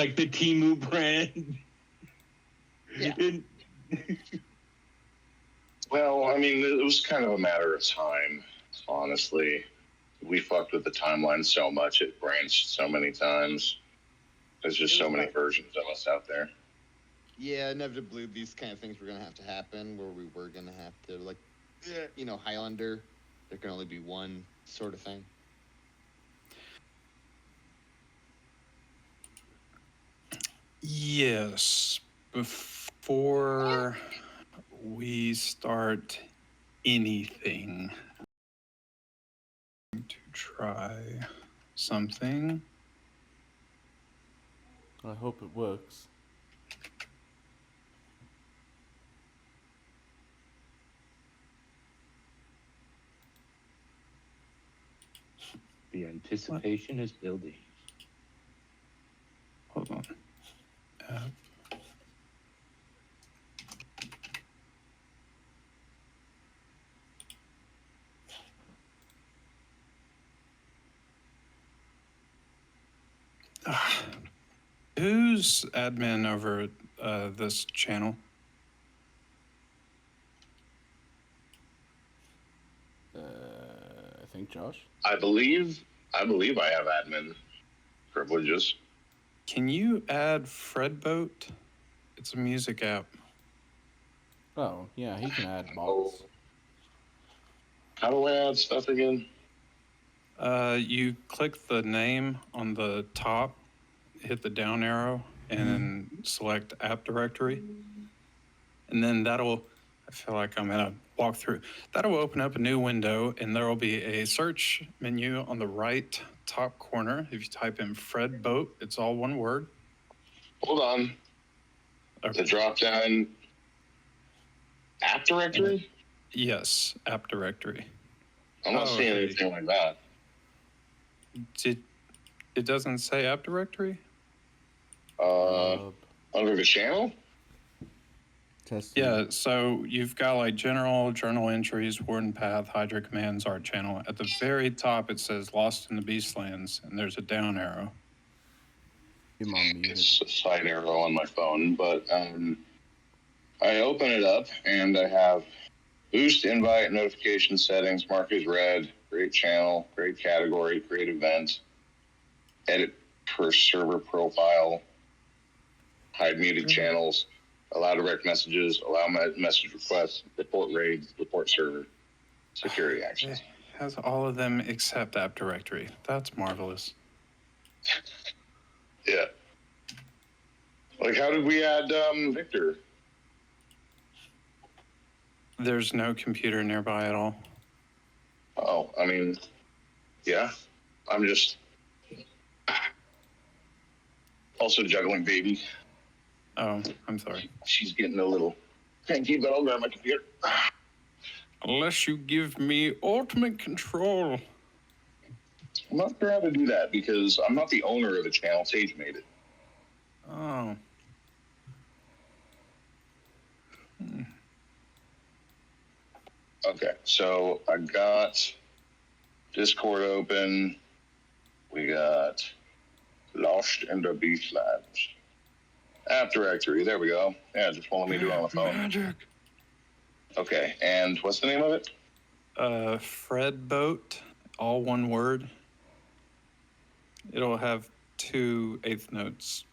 like the Temu brand. Yeah. Well, I mean, it was kind of a matter of time, honestly. We fucked with the timeline so much, it branched so many times. There's just so many versions of us out there. Yeah, inevitably these kind of things were going to happen, where we were going to have to, like, you know, Highlander, there can only be one sort of thing. Yes, before we start anything, to try something. I hope it works. The anticipation is building. Hold on. Who's admin over this channel? I think Josh. I believe I have admin privileges. Can you add Fredboat? It's a music app. Oh, yeah, he can add bots. How do I add stuff again? You click the name on the top, hit the down arrow, and select app directory. And then that'll, I feel like I'm gonna walk through. That'll open up a new window, and there will be a search menu on the right top corner. If you type in Fred Boat, it's all one word. Hold on. Okay. The drop down app directory? Yes, app directory. I'm not seeing anything like that. It doesn't say app directory? Under the channel? Testing. Yeah, so you've got like general, journal entries, warden path, hydra commands, art channel. At the very top, it says lost in the Beastlands, and there's a down arrow. It's a side arrow on my phone, but I open it up and I have boost invite notification settings, mark as read, create channel, create category, create event, edit per server profile, hide muted channels, allow direct messages, allow message requests, report raids, report server, security actions. It has all of them except app directory. That's marvelous. Yeah. Like, how did we add Victor? There's no computer nearby at all. Oh, I mean, yeah. I'm just also juggling baby. Oh, I'm sorry. She's getting a little cranky, but I'll grab my computer. Unless you give me ultimate control. I'm not sure how to do that because I'm not the owner of the channel. Sage made it. Oh. Okay, so I got Discord open. We got Lost in the Beastlands. App directory, there we go. Yeah, just won't let me do it on the phone. Magic. Okay, and what's the name of it? Fred Boat, all one word. It'll have 2 eighth notes.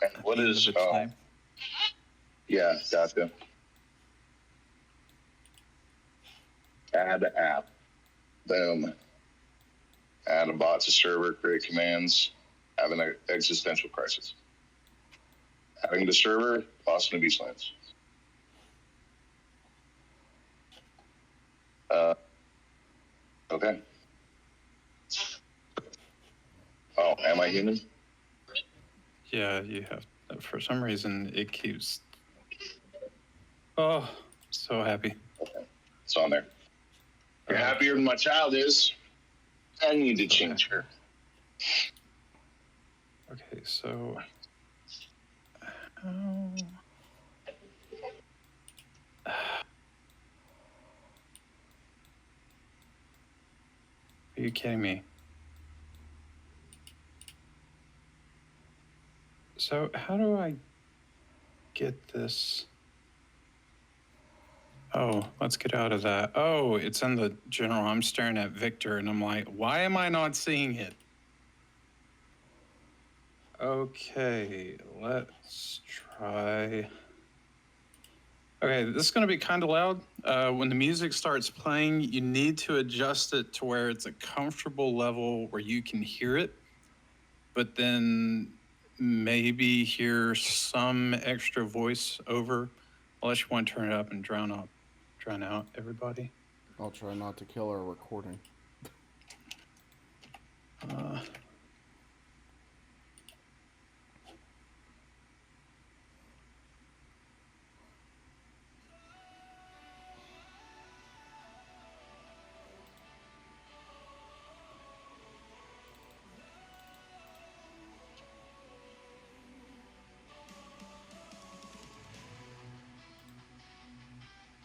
And what is its name? Yeah, gotcha. Add app. Boom. Add a bot to server, create commands, have an existential crisis. Adding to server, lost in the Beastlands. Okay. Oh, am I human? Yeah, you have. For some reason, it keeps. Oh, so happy. Okay, it's on there. You're happier than my child is. I need to change her. Okay, so. Are you kidding me? So how do I get this? Oh, let's get out of that. Oh, it's in the general. I'm staring at Victor and I'm like, why am I not seeing it? Okay, let's try. Okay, this is going to be kind of loud. When the music starts playing, you need to adjust it to where it's a comfortable level where you can hear it, but then maybe hear some extra voice over, unless you want to turn it up and drown out everybody. I'll try not to kill our recording.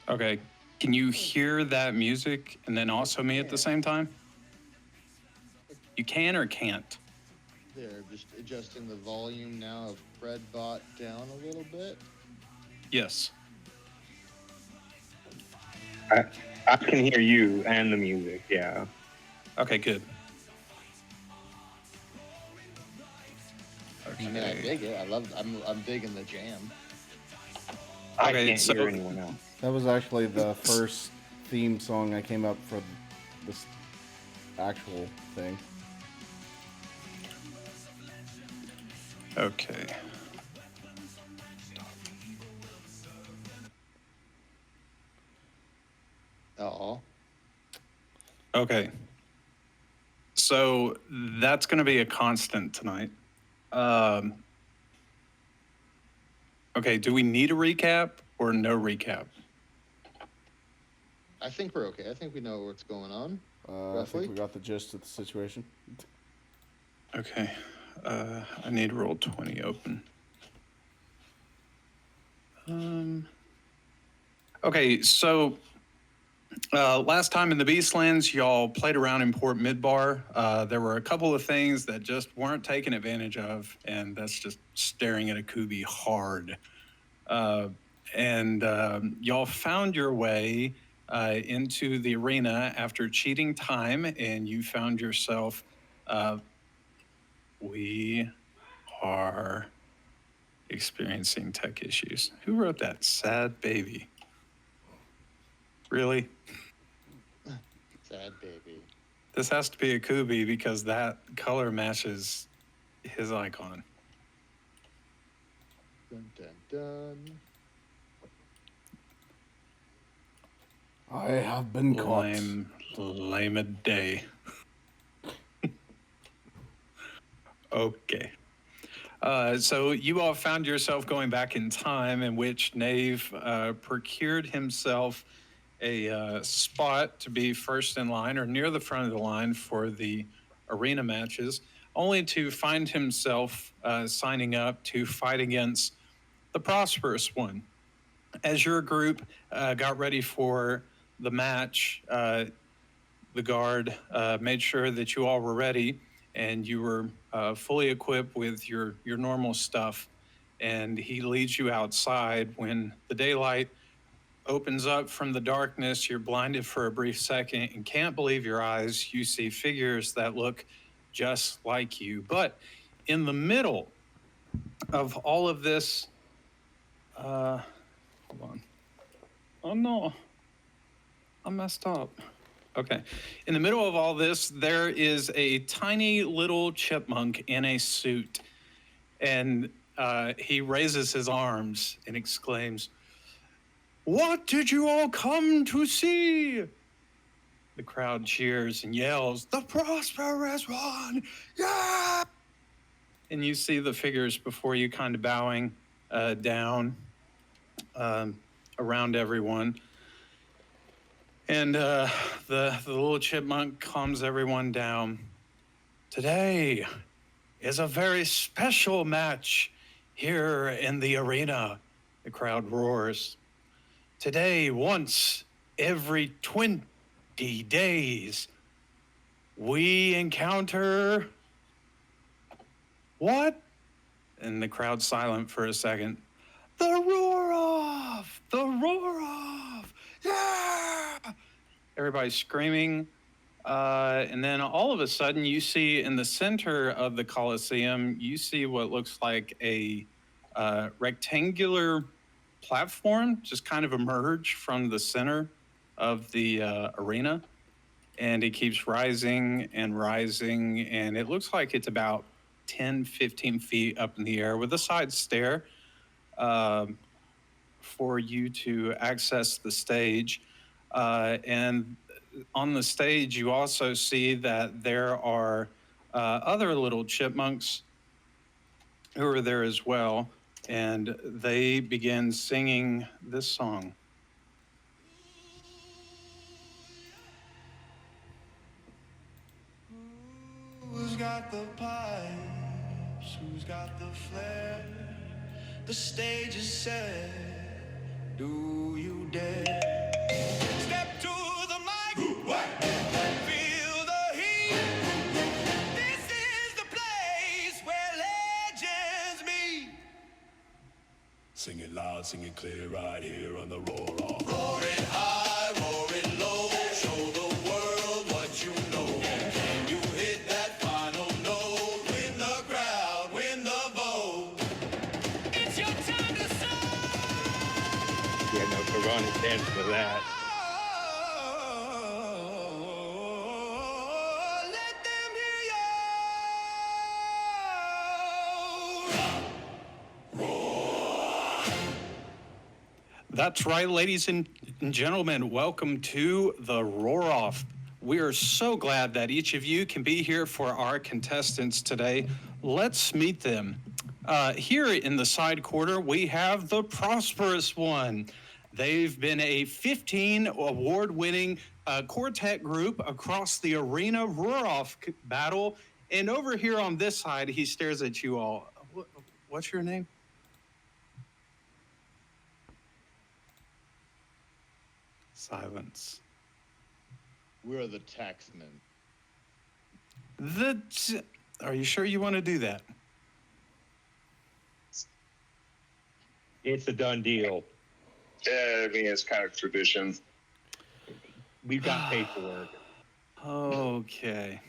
Okay, can you hear that music and then also me at the same time? You can or can't? There, just adjusting the volume now of Fredbot down a little bit. Yes. I can hear you and the music, yeah. Okay, good. I mean, I dig it. I'm digging the jam. I Okay, can't so- hear anyone else. That was actually the first theme song I came up for this actual thing. Okay. Oh, Okay. So that's going to be a constant tonight. Okay, do we need a recap or no recap? I think we're okay. I think we know what's going on. I Roughly? think we got the gist of the situation. Okay. I need roll 20 open. Okay, so last time in the Beastlands, y'all played around in Port Midbar. There were a couple of things that just weren't taken advantage of, and that's just staring at a Kubi hard. And y'all found your way into the arena after cheating time, and you found yourself, we are experiencing tech issues. Who wrote that? Sad baby. Really? Sad baby. This has to be a Kubi because that color matches his icon. Dun dun dun. I have been caught. Lame a day. Okay. So you all found yourself going back in time in which Nave procured himself a spot to be first in line or near the front of the line for the arena matches, only to find himself signing up to fight against the Prosperous One. As your group got ready for the match, the guard made sure that you all were ready and you were fully equipped with your normal stuff. And he leads you outside. When the daylight opens up from the darkness, you're blinded for a brief second and can't believe your eyes. You see figures that look just like you. But in the middle of all of this, hold on. Oh no, I messed up. Okay. In the middle of all this, there is a tiny little chipmunk in a suit. And he raises his arms and exclaims, "What did you all come to see?" The crowd cheers and yells, "The Prosperous One! Yeah!" And you see the figures before you kind of bowing down around everyone. And the little chipmunk calms everyone down. "Today is a very special match here in the arena," the crowd roars. "Today, once every 20 days, we encounter..." "What?" And the crowd's silent for a second. The roar off! The roar off! Yeah! Everybody's screaming. And then all of a sudden, you see in the center of the Colosseum, you see what looks like a rectangular platform just kind of emerge from the center of the arena. And it keeps rising and rising. And it looks like it's about 10, 15 feet up in the air with a side stair for you to access the stage. And on the stage, you also see that there are other little chipmunks who are there as well. And they begin singing this song. Who's got the pipes? Who's got the flair? The stage is set. Do you dare? Step to the mic. Feel the heat. This is the place where legends meet. Sing it loud, sing it clear right here on the roar off. Roaring high, roaring low. Show the world what you know. Can you hit that final note? Win the crowd, win the vote. It's your time to soar. Yeah, no, Corona stands for that. Let them hear you. That's right, ladies and gentlemen. Welcome to the Roar Off. We are so glad that each of you can be here for our contestants today. Let's meet them. Here in the side quarter, we have the Prosperous One. They've been a 15 award-winning quartet group across the arena roar-off battle. And over here on this side, he stares at you all. What's your name? Silence. We're the taxmen. Are you sure you want to do that? It's a done deal. Yeah, I mean, it's kind of tradition. We've got paperwork. Okay.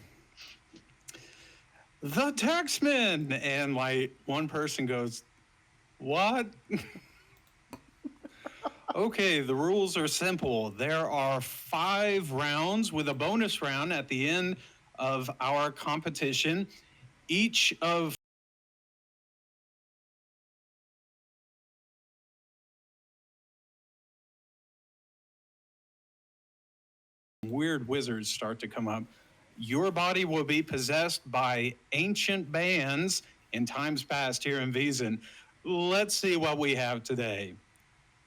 The taxman! And like one person goes, what? Okay, the rules are simple. There are 5 rounds with a bonus round at the end of our competition. Each of weird wizards start to come up. Your body will be possessed by ancient bands in times past here in Wiesen. Let's see what we have today.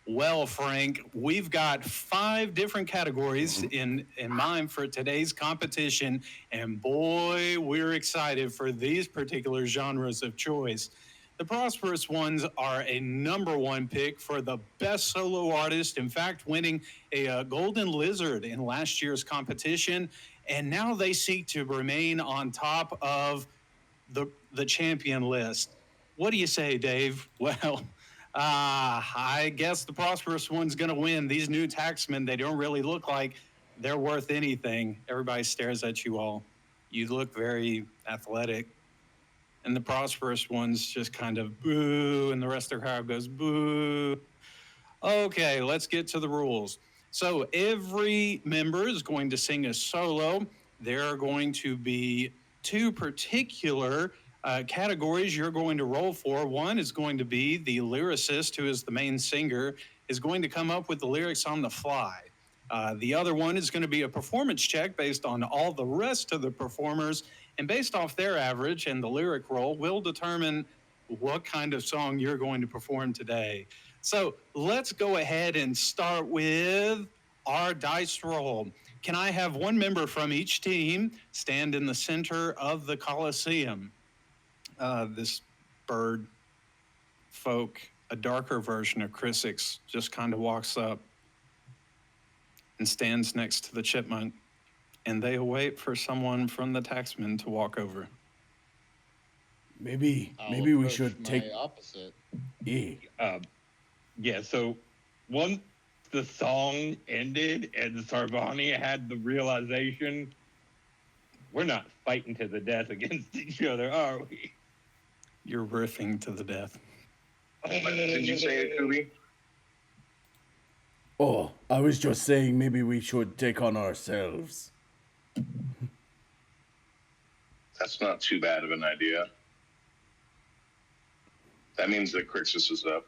Well, Frank, we've got 5 different categories in mind for today's competition, and boy, we're excited for these particular genres of choice. The Prosperous Ones are a #1 pick for the best solo artist, in fact, winning a Golden Lizard in last year's competition, and now they seek to remain on top of the champion list. What do you say, Dave? Well, I guess the Prosperous One's going to win. These new taxmen, they don't really look like they're worth anything. Everybody stares at you all. You look very athletic. And the Prosperous Ones just kind of boo, and the rest of the crowd goes boo. Okay, let's get to the rules. So every member is going to sing a solo. There are going to be 2 particular categories you're going to roll for. One is going to be the lyricist, who is the main singer, is going to come up with the lyrics on the fly. The other one is going to be a performance check based on all the rest of the performers, and based off their average and the lyric roll, will determine what kind of song you're going to perform today. So let's go ahead and start with our dice roll. Can I have one member from each team stand in the center of the Colosseum? This bird folk, a darker version of Chrysix, just kind of walks up and stands next to the chipmunk, and they await for someone from the taxman to walk over. Maybe I'll we approach should my take. opposite. Yeah, so once the song ended and Sarvani had the realization, we're not fighting to the death against each other, are we? You're riffing to the death. Did you say it, Kubi? Oh, I was just saying maybe we should take on ourselves. That's not too bad of an idea. That means that Crixus is up.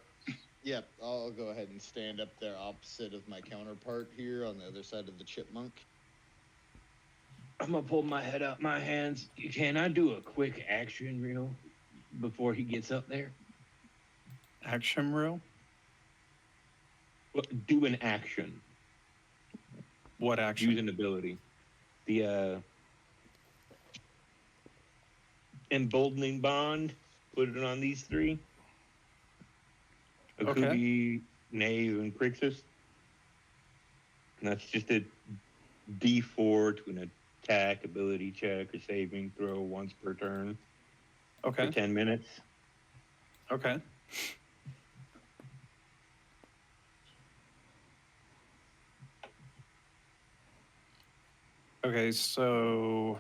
Yep, I'll go ahead and stand up there opposite of my counterpart here on the other side of the chipmunk. I'm gonna pull my head out my hands. Can I do a quick action reel before he gets up there? Action reel? Well, do an action. What action? Use an ability. The emboldening bond. Put it on these three. Akubi, Knave, and Crixus. And that's just a D4 to an attack, ability check, or saving throw once per turn. Okay. For 10 minutes. Okay. Okay, so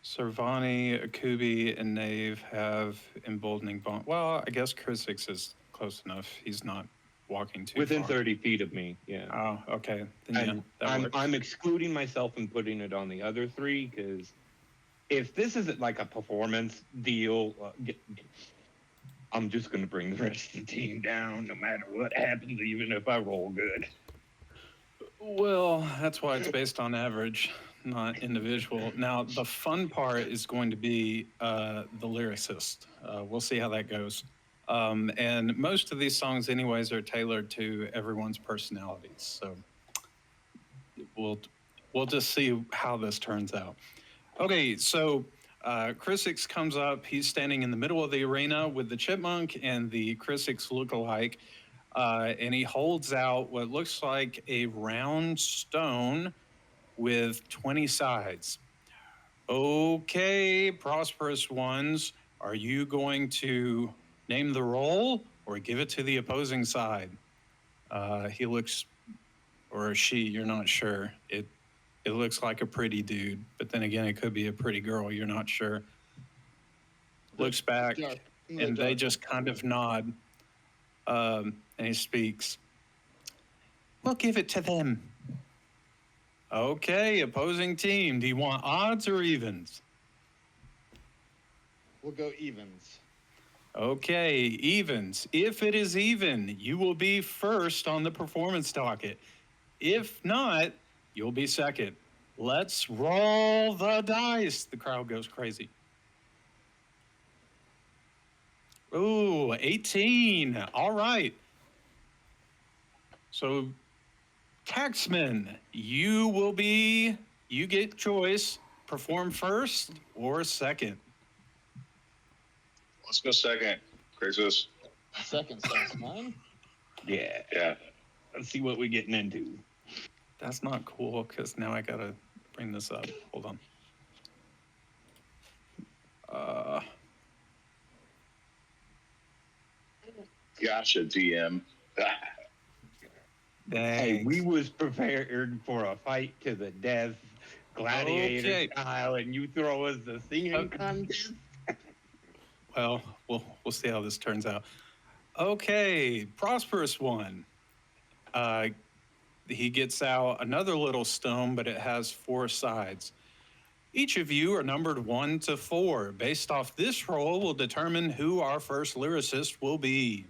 Sarvani, Akubi, and Knave have emboldening bond. Well, I guess Crisix is close enough. He's not walking too Within far. 30 feet of me, yeah. Oh, okay. Then, And that works. I'm excluding myself and putting it on the other three, because if this isn't like a performance deal, I'm just going to bring the rest of the team down no matter what happens, even if I roll good. Well, that's why it's based on average, not individual. Now, the fun part is going to be the lyricist. We'll see how that goes. And most of these songs, anyways, are tailored to everyone's personalities. So we'll just see how this turns out. Okay, so Crisix comes up. He's standing in the middle of the arena with the chipmunk and the Crisix lookalike. And he holds out what looks like a round stone with 20 sides. Okay, Prosperous Ones, are you going to name the roll or give it to the opposing side? He looks, or she, you're not sure. It looks like a pretty dude, but then again, it could be a pretty girl. You're not sure. Looks back, and they just kind of nod. And he speaks. We'll give it to them. Okay, opposing team. Do you want odds or evens? We'll go evens. Okay, evens. If it is even, you will be first on the performance docket. If not, you'll be second. Let's roll the dice. The crowd goes crazy. Ooh, 18. All right. So, Taxman, you get choice. Perform first or second. Let's go second, Crixus. Second sounds fine. Yeah. Yeah. Let's see what we're getting into. That's not cool because now I gotta bring this up. Hold on. Gotcha, DM. Hey, we was prepared for a fight to the death, gladiator style, and you throw us the singing contest? Well, we'll see how this turns out. Okay, Prosperous One. He gets out another little stone, but it has 4 sides. Each of you are numbered 1 to 4. Based off this roll, will determine who our first lyricist will be.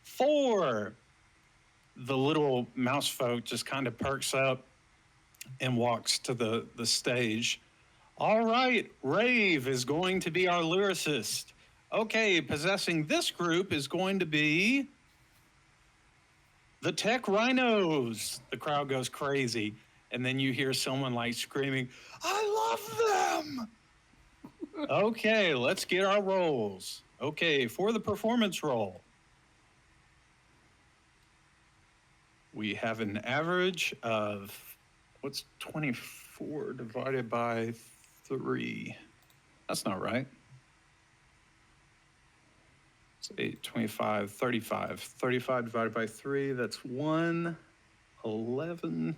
4. The little mouse folk just kind of perks up and walks to the stage. All right, Rave is going to be our lyricist. Okay, possessing this group is going to be the Tech Rhinos. The crowd goes crazy. And then you hear someone like screaming, I love them. Okay, let's get our rolls. Okay, for the performance roll, we have an average of, what's 24 divided by 3? That's not right. It's 8, 25, 35. 35 divided by 3, that's 1, 11.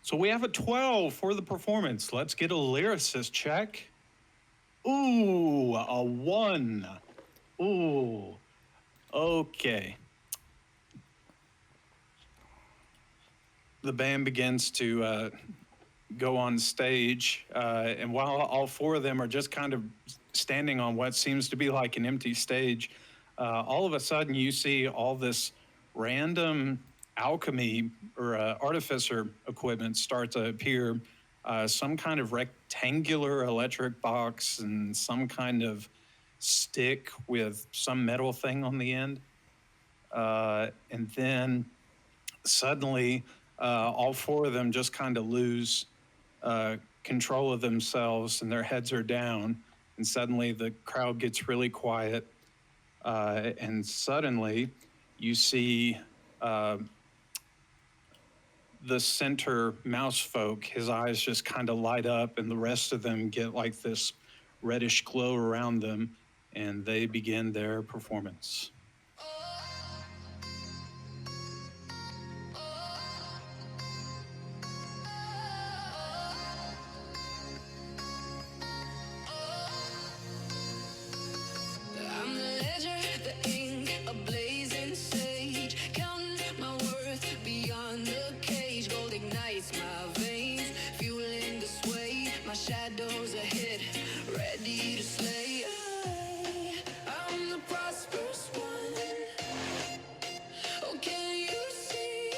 So we have a 12 for the performance. Let's get a lyricist check. Ooh, a 1. Ooh, okay. The band begins to go on stage, and while all 4 of them are just kind of standing on what seems to be like an empty stage, all of a sudden you see all this random alchemy or artificer equipment start to appear. Some kind of rectangular electric box and some kind of stick with some metal thing on the end. And then suddenly, all 4 of them just kind of lose control of themselves and their heads are down. And suddenly the crowd gets really quiet. And suddenly you see the center mouse folk, his eyes just kind of light up and the rest of them get like this reddish glow around them and they begin their performance. I'm the ledger, the ink, a blazing sage. Counting my worth beyond the cage. Gold ignites my veins, fueling the sway. My shadows ahead, ready to slay. I'm the prosperous one. Oh, can you see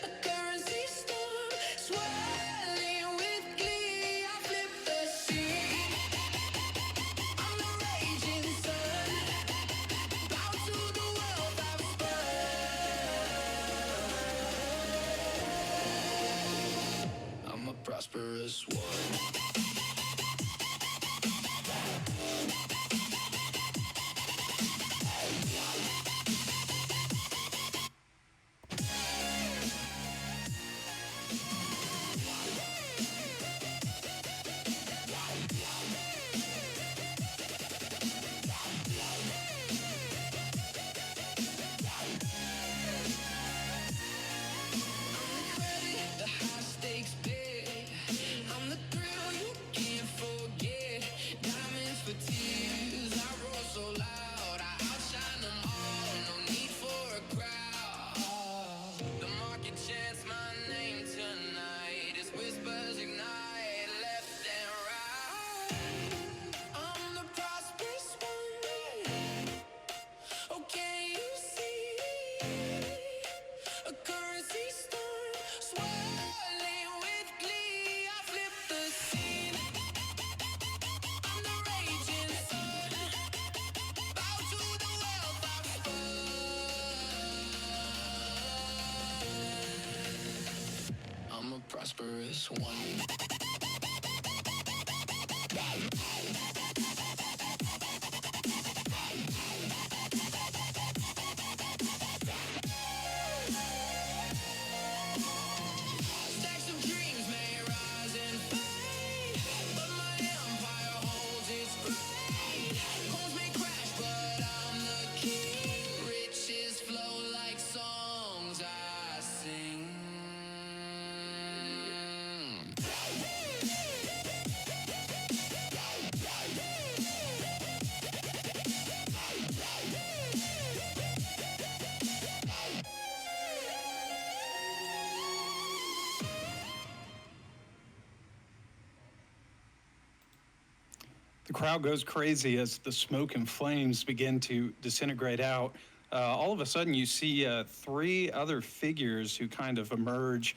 a currency storm swirling with glee? I flip the scene. I'm the raging sun, bound to the wealth I've spun. I'm a prosperous one. The high stakes bid. I'm the thrill you can't forget. Diamonds for tears. I roar so loud. I outshine them all. No need for a crowd. The market chants my name tonight. Its whispers ignite left and right. I'm the prosperous one. Oh, can you see a currency storm swirling with glee? I flip the scene. I'm the raging sun, bow to the wealth I've spun. I'm a prosperous one. Stacks of dreams may rise and fade, but my empire holds its grade. Homes may crash, but I'm the king. Riches flow like songs I sing. The crowd goes crazy as the smoke and flames begin to disintegrate out. All of a sudden, you see 3 other figures who kind of emerge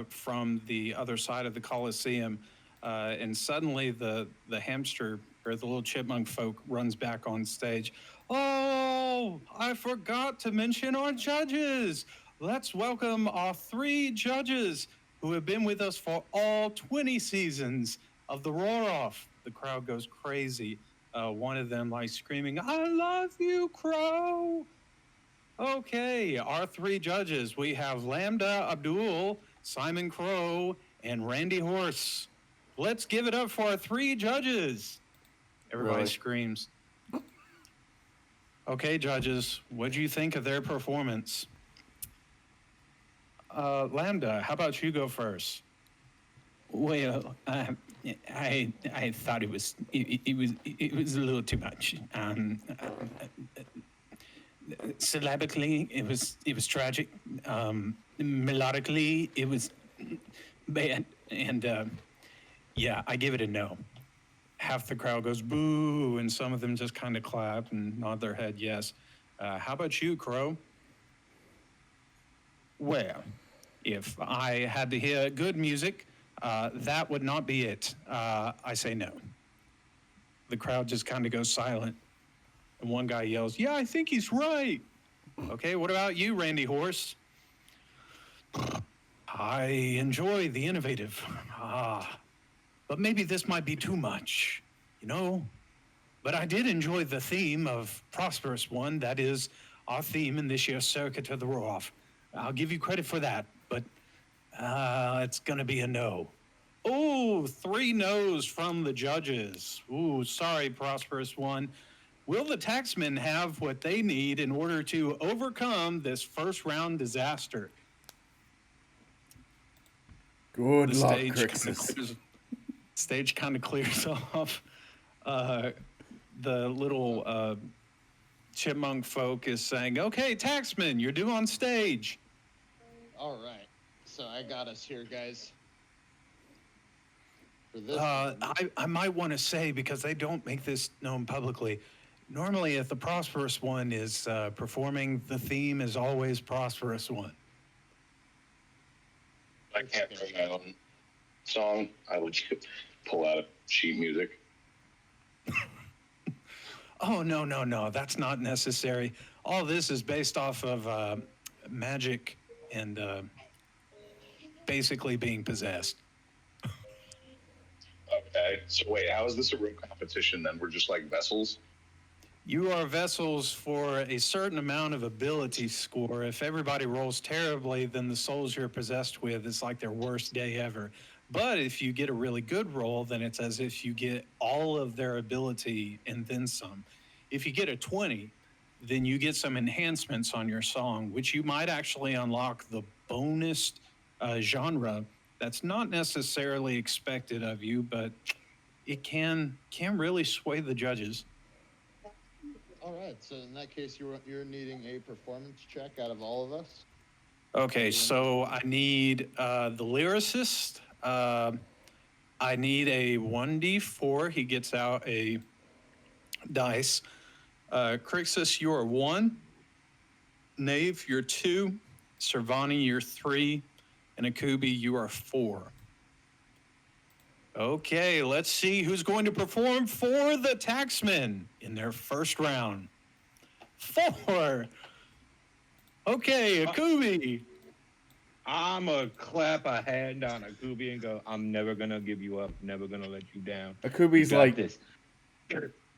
from the other side of the Colosseum. And suddenly, the hamster or the little chipmunk folk runs back on stage. Oh, I forgot to mention our judges. Let's welcome our 3 judges who have been with us for all 20 seasons of the Roar Off. The crowd goes crazy. One of them like screaming, "I love you, Crow." Okay, our 3 judges. We have Lambda Abdul, Simon Crow, and Randy Horse. Let's give it up for our 3 judges. Everybody Really? screams. Okay, judges, what do you think of their performance? Lambda, how about you go first? Well, I thought it was a little too much. Syllabically, it was tragic. Melodically, it was bad, and yeah, I give it a no. Half the crowd goes boo, and some of them just kind of clap and nod their head yes. How about you, Crow? Well, If I had to hear good music, that would not be it. I say no. The crowd just kind of goes silent. And one guy yells, "Yeah, I think he's right." Okay, what about you, Randy Horse? I enjoy the innovative. But maybe this might be too much, you know? But I did enjoy the theme of Prosperous One. That is our theme in this year's Circuit of the Roar-Off. I'll give you credit for that, but it's going to be a no. Oh, 3 no's from the judges. Ooh, sorry, Prosperous One. Will the taxmen have what they need in order to overcome this first round disaster? Good The luck, stage stage kind of clears off. The little chipmunk folk is saying, "Okay, taxman, you're due on stage." All right. So I got us here, guys. For this, I might want to say, because they don't make this known publicly, normally if the Prosperous One is performing, the theme is always Prosperous One. I can't play my own song. I would pull out sheet music. Oh, no, that's not necessary. All this is based off of magic and basically being possessed. Okay. So wait, how is this a real competition then? We're just like vessels? You are vessels for a certain amount of ability score. If everybody rolls terribly, then the souls you're possessed with is like their worst day ever. But if you get a really good roll, then it's as if you get all of their ability and then some. If you get a 20, then you get some enhancements on your song, which you might actually unlock the bonus genre that's not necessarily expected of you, but it can really sway the judges. all right. So in that case, you're needing a performance check out of all of us. Okay, so I need the lyricist. I need a 1d4. He gets out a dice. Crixus, you are 1. Knave, you're 2. Servani, you're 3. And Akubi, you are 4. Okay, let's see who's going to perform for the taxmen in their first round. 4. Okay, Akubi. I'm going to clap a hand on Akubi and go, I'm never going to give you up, never going to let you down. Akubi's You got like, this.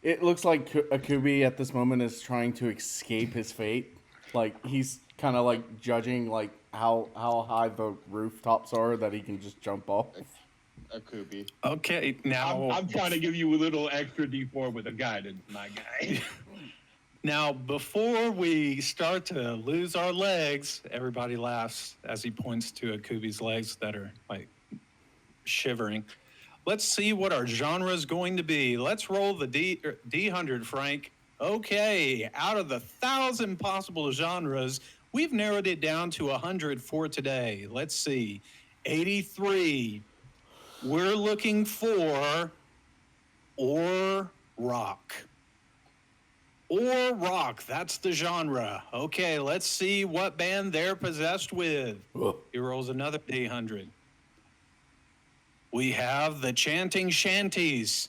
it looks like Akubi at this moment is trying to escape his fate. Like, he's kind of like judging like how high the rooftops are that he can just jump off. Akubi. Okay, now I'm trying to give you a little extra D4 with a guidance, my guy. Now, before we start to lose our legs, everybody laughs as he points to Akubi's legs that are like shivering. Let's see what our genre is going to be. Let's roll the D100, Frank. Okay, out of the 1,000 possible genres, we've narrowed it down to 100 for today. Let's see. 83. We're looking for or rock. Or rock, that's the genre. Okay, let's see what band they're possessed with. He rolls another D100. We have the Chanting Shanties.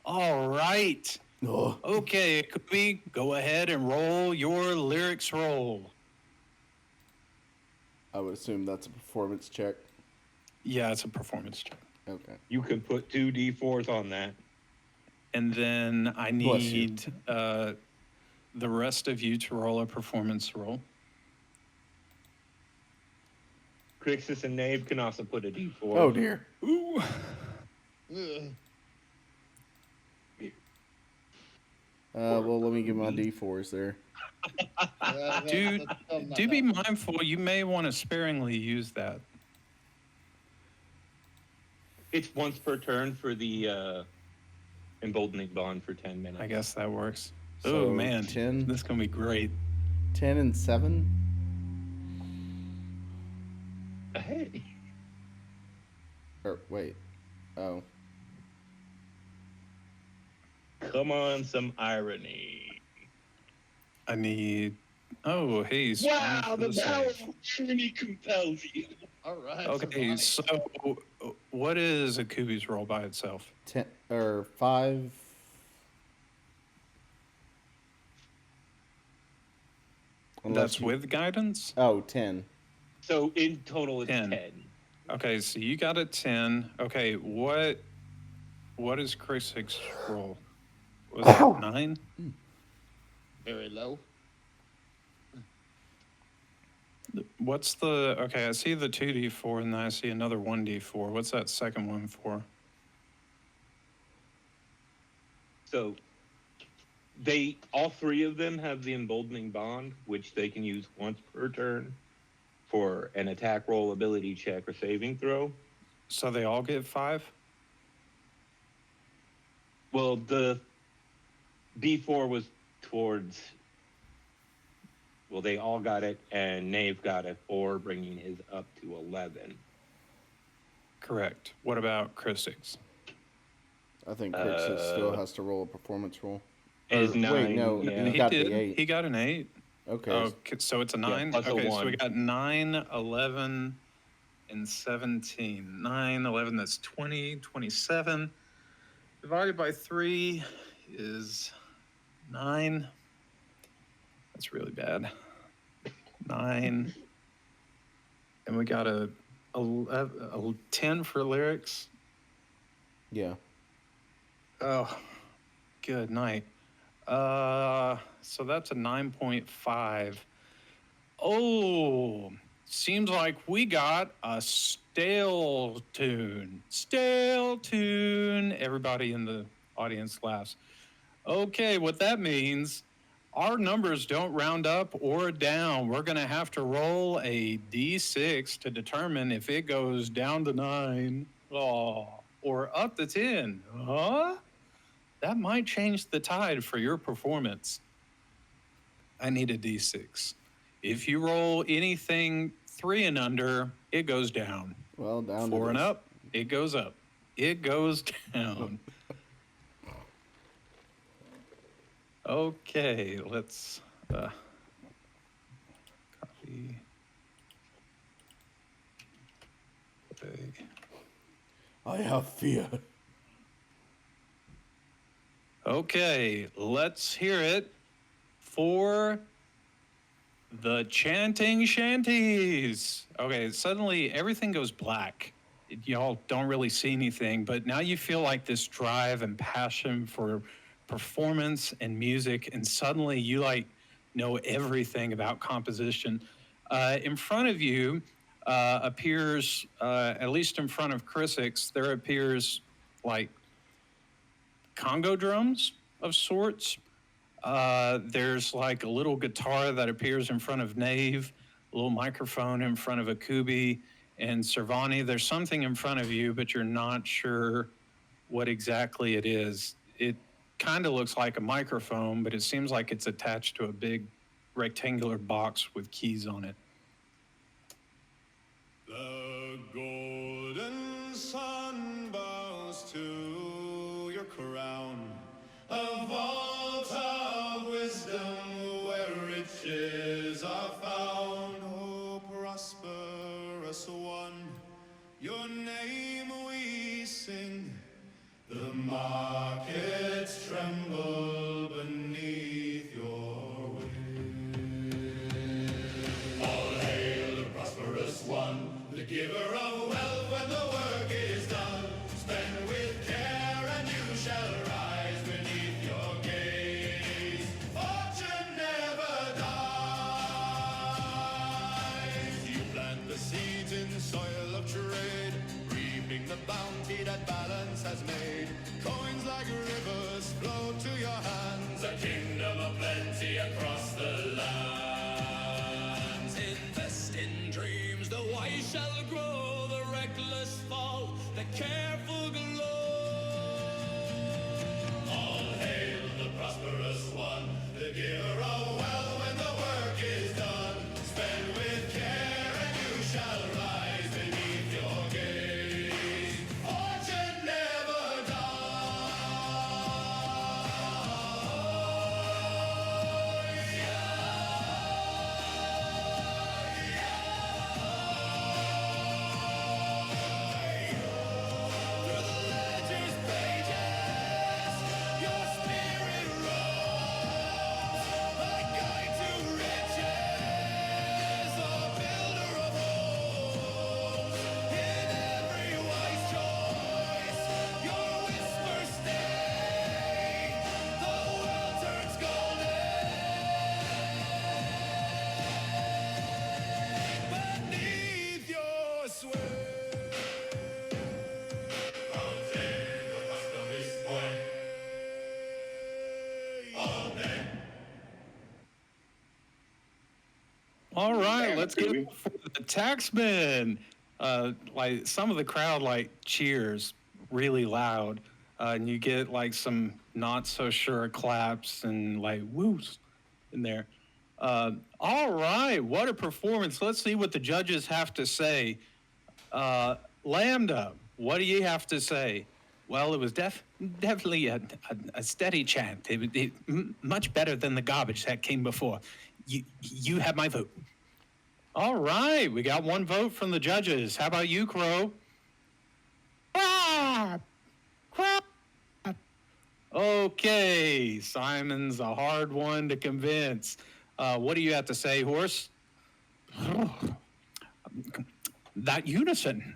All right. Okay, Akubi, go ahead and roll your lyrics roll. I would assume that's a performance check. Yeah, it's a performance check. Okay. You can put 2 D4s on that. And then I Bless you. need the rest of you to roll a performance roll. Crixus and Knave can also put a D4. Oh dear. Ooh. Ugh. Well, let me get my D4s there. Do be mindful. You may want to sparingly use that. It's once per turn for the emboldening bond for 10 minutes. I guess that works. So, Oh man, 10. this is gonna be great. 10 and 7. Hey. Or wait. Oh. Come on, some irony. I need. Oh, hey. Wow, the power of irony compels you. All right. Okay, survive. so what is a Kubi's roll by itself? 10 or 5. That's with guidance? Oh, 10. So in total, it's 10. 10. Okay, so you got a 10. Okay, what is Chris' roll? Was it 9? Very low. What's the... Okay, I see the 2d4 and then I see another 1d4. What's that second one for? So all three of them have the emboldening bond, which they can use once per turn for an attack roll, ability check, or saving throw. So they all get 5? Well, the B4 was towards... Well, they all got it, and Nave got a 4, bringing his up to 11. Correct. What about Chrisix? I think Crixus still has to roll a performance roll. Is 9. Wait, no, yeah. he got the 8. He got an 8. Okay. Okay, so it's a 9? plus a Okay, so 1. we got 9, 11, and 17. 9, 11, that's 20, 27. Divided by 3 is 9. That's really bad. 9. And we got a 10 for lyrics. Yeah. Oh, good night. So that's a 9.5. Oh, seems like we got a stale tune. Stale tune. Everybody in the audience laughs. Okay, what that means, our numbers don't round up or down. We're going to have to roll a d6 to determine if it goes down to 9 or up to 10. Huh? That might change the tide for your performance. I need a d6. If you roll anything 3 and under, it goes down. Well, down 4 to and this. up, it goes up. It goes down. Okay, let's copy. Okay. I have fear. Okay, let's hear it for the chanting shanties. Okay, suddenly everything goes black. Y'all don't really see anything, but now you feel like this drive and passion for performance and music, and suddenly you know everything about composition. In front of you appears, at least in front of Chrisix, there appears like Congo drums of sorts. There's like a little guitar that appears in front of Nave, a little microphone in front of Akubi, and Servani. There's something in front of you, but you're not sure what exactly it is. It kind of looks like a microphone, but it seems like it's attached to a big rectangular box with keys on it. The golden sun bows to your crown, a vault of wisdom where riches are found. Oh, prosperous one, your name we sing. The markets tremble beneath your wing. careful galore. All hail the prosperous one, the giver of wealth when the work is done. Spend with care and you shall rise beneath your gaze. Fortune never All right, Damn it, let's go Kubi. for the taxman. Like some of the crowd like cheers really loud, and you get like some not so sure claps and like woos in there. All right, what a performance! Let's see what the judges have to say. Lambda, what do you have to say? Well, it was definitely a steady chant. Much better than the garbage that came before. You have my vote. All right, we got one vote from the judges. How about you, Crow? Crap! Crap! Okay, Simon's a hard one to convince. What do you have to say, Horse? That unison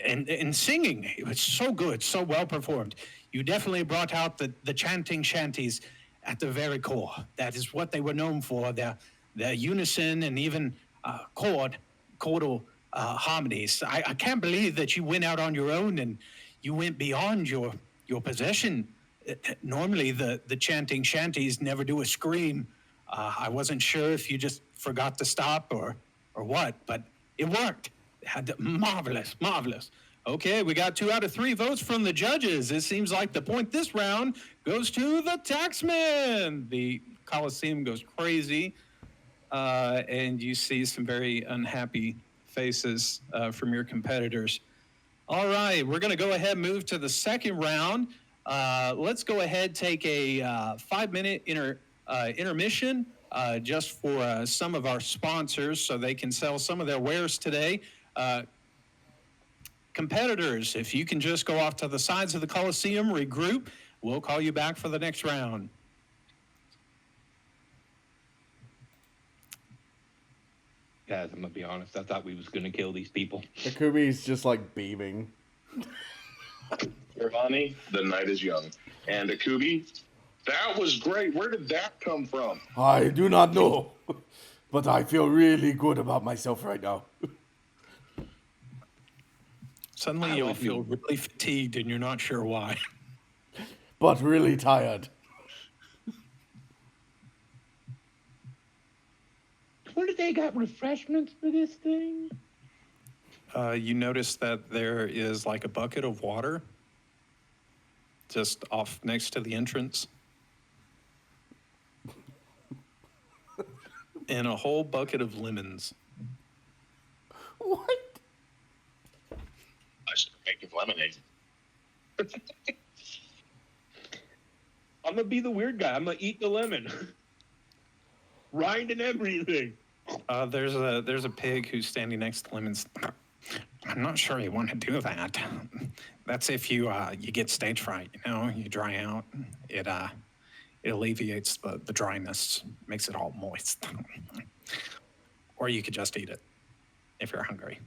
and singing, it was so good, so well performed. You definitely brought out the chanting shanties at the very core. That is what they were known for, their unison and even chordal harmonies. I can't believe that you went out on your own and you went beyond your possession. Normally, the chanting shanties never do a scream. I wasn't sure if you just forgot to stop or what, but it worked. Marvelous. Okay, we got 2 out of 3 votes from the judges. It seems like the point this round goes to the taxman. The Colosseum goes crazy, and you see some very unhappy faces from your competitors. All right, we're going to go ahead and move to the second round. Let's go ahead, take a 5-minute intermission just for some of our sponsors so they can sell some of their wares today. Competitors, if you can just go off to the sides of the Colosseum, regroup, we'll call you back for the next round. Guys, I'm gonna be honest. I thought we was gonna kill these people. Akubi's just like beaming. Giovanni, the night is young. And Akubi, that was great. Where did that come from? I do not know, but I feel really good about myself right now. Suddenly you all feel really fatigued and you're not sure why. But really tired. What did they got refreshments for this thing? You notice that there is like a bucket of water just off next to the entrance. And a whole bucket of lemons. What? I started making lemonade. I'm gonna be the weird guy. I'm gonna eat the lemon. Rind and everything. There's a pig who's standing next to lemons. I'm not sure you want to do that. That's if you get stage fright, you dry out. It alleviates the dryness, makes it all moist. Or you could just eat it if you're hungry,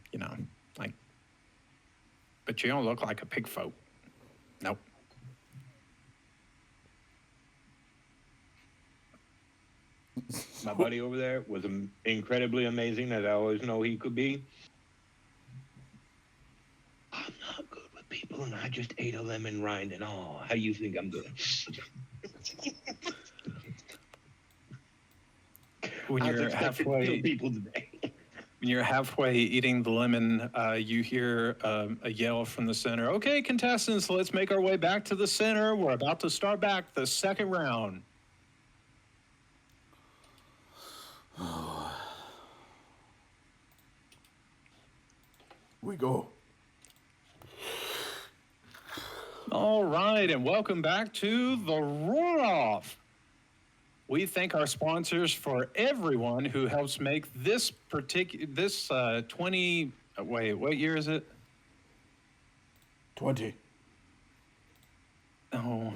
like. But you don't look like a pig folk. Nope. My buddy over there was incredibly amazing, as I always know he could be. I'm not good with people, and I just ate a lemon rind and all. How do you think I'm doing? When I was you're expecting to halfway, kill people today. When you're halfway eating the lemon, you hear a yell from the center. Okay, contestants, let's make our way back to the center. We're about to start back the second round. We go. All right, and welcome back to the Roar-Off. We thank our sponsors for everyone who helps make this 20. Wait, what year is it? 20. Oh,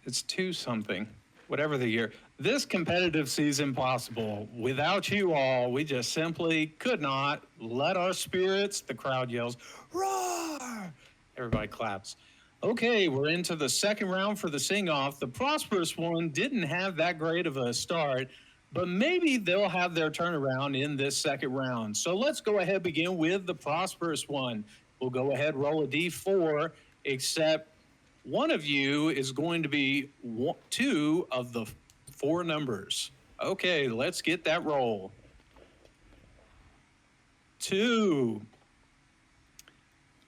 it's 2 something. Whatever the year. This competitive season possible. Without you all, we just simply could not let our spirits. The crowd yells, "Roar!" Everybody claps. Okay, we're into the second round for the sing-off. The Prosperous One didn't have that great of a start, but maybe they'll have their turnaround in this second round. So let's go ahead and begin with the Prosperous One. We'll go ahead, roll a D4, except one of you is going to be 2 of the 4 numbers. Okay, let's get that roll. 2.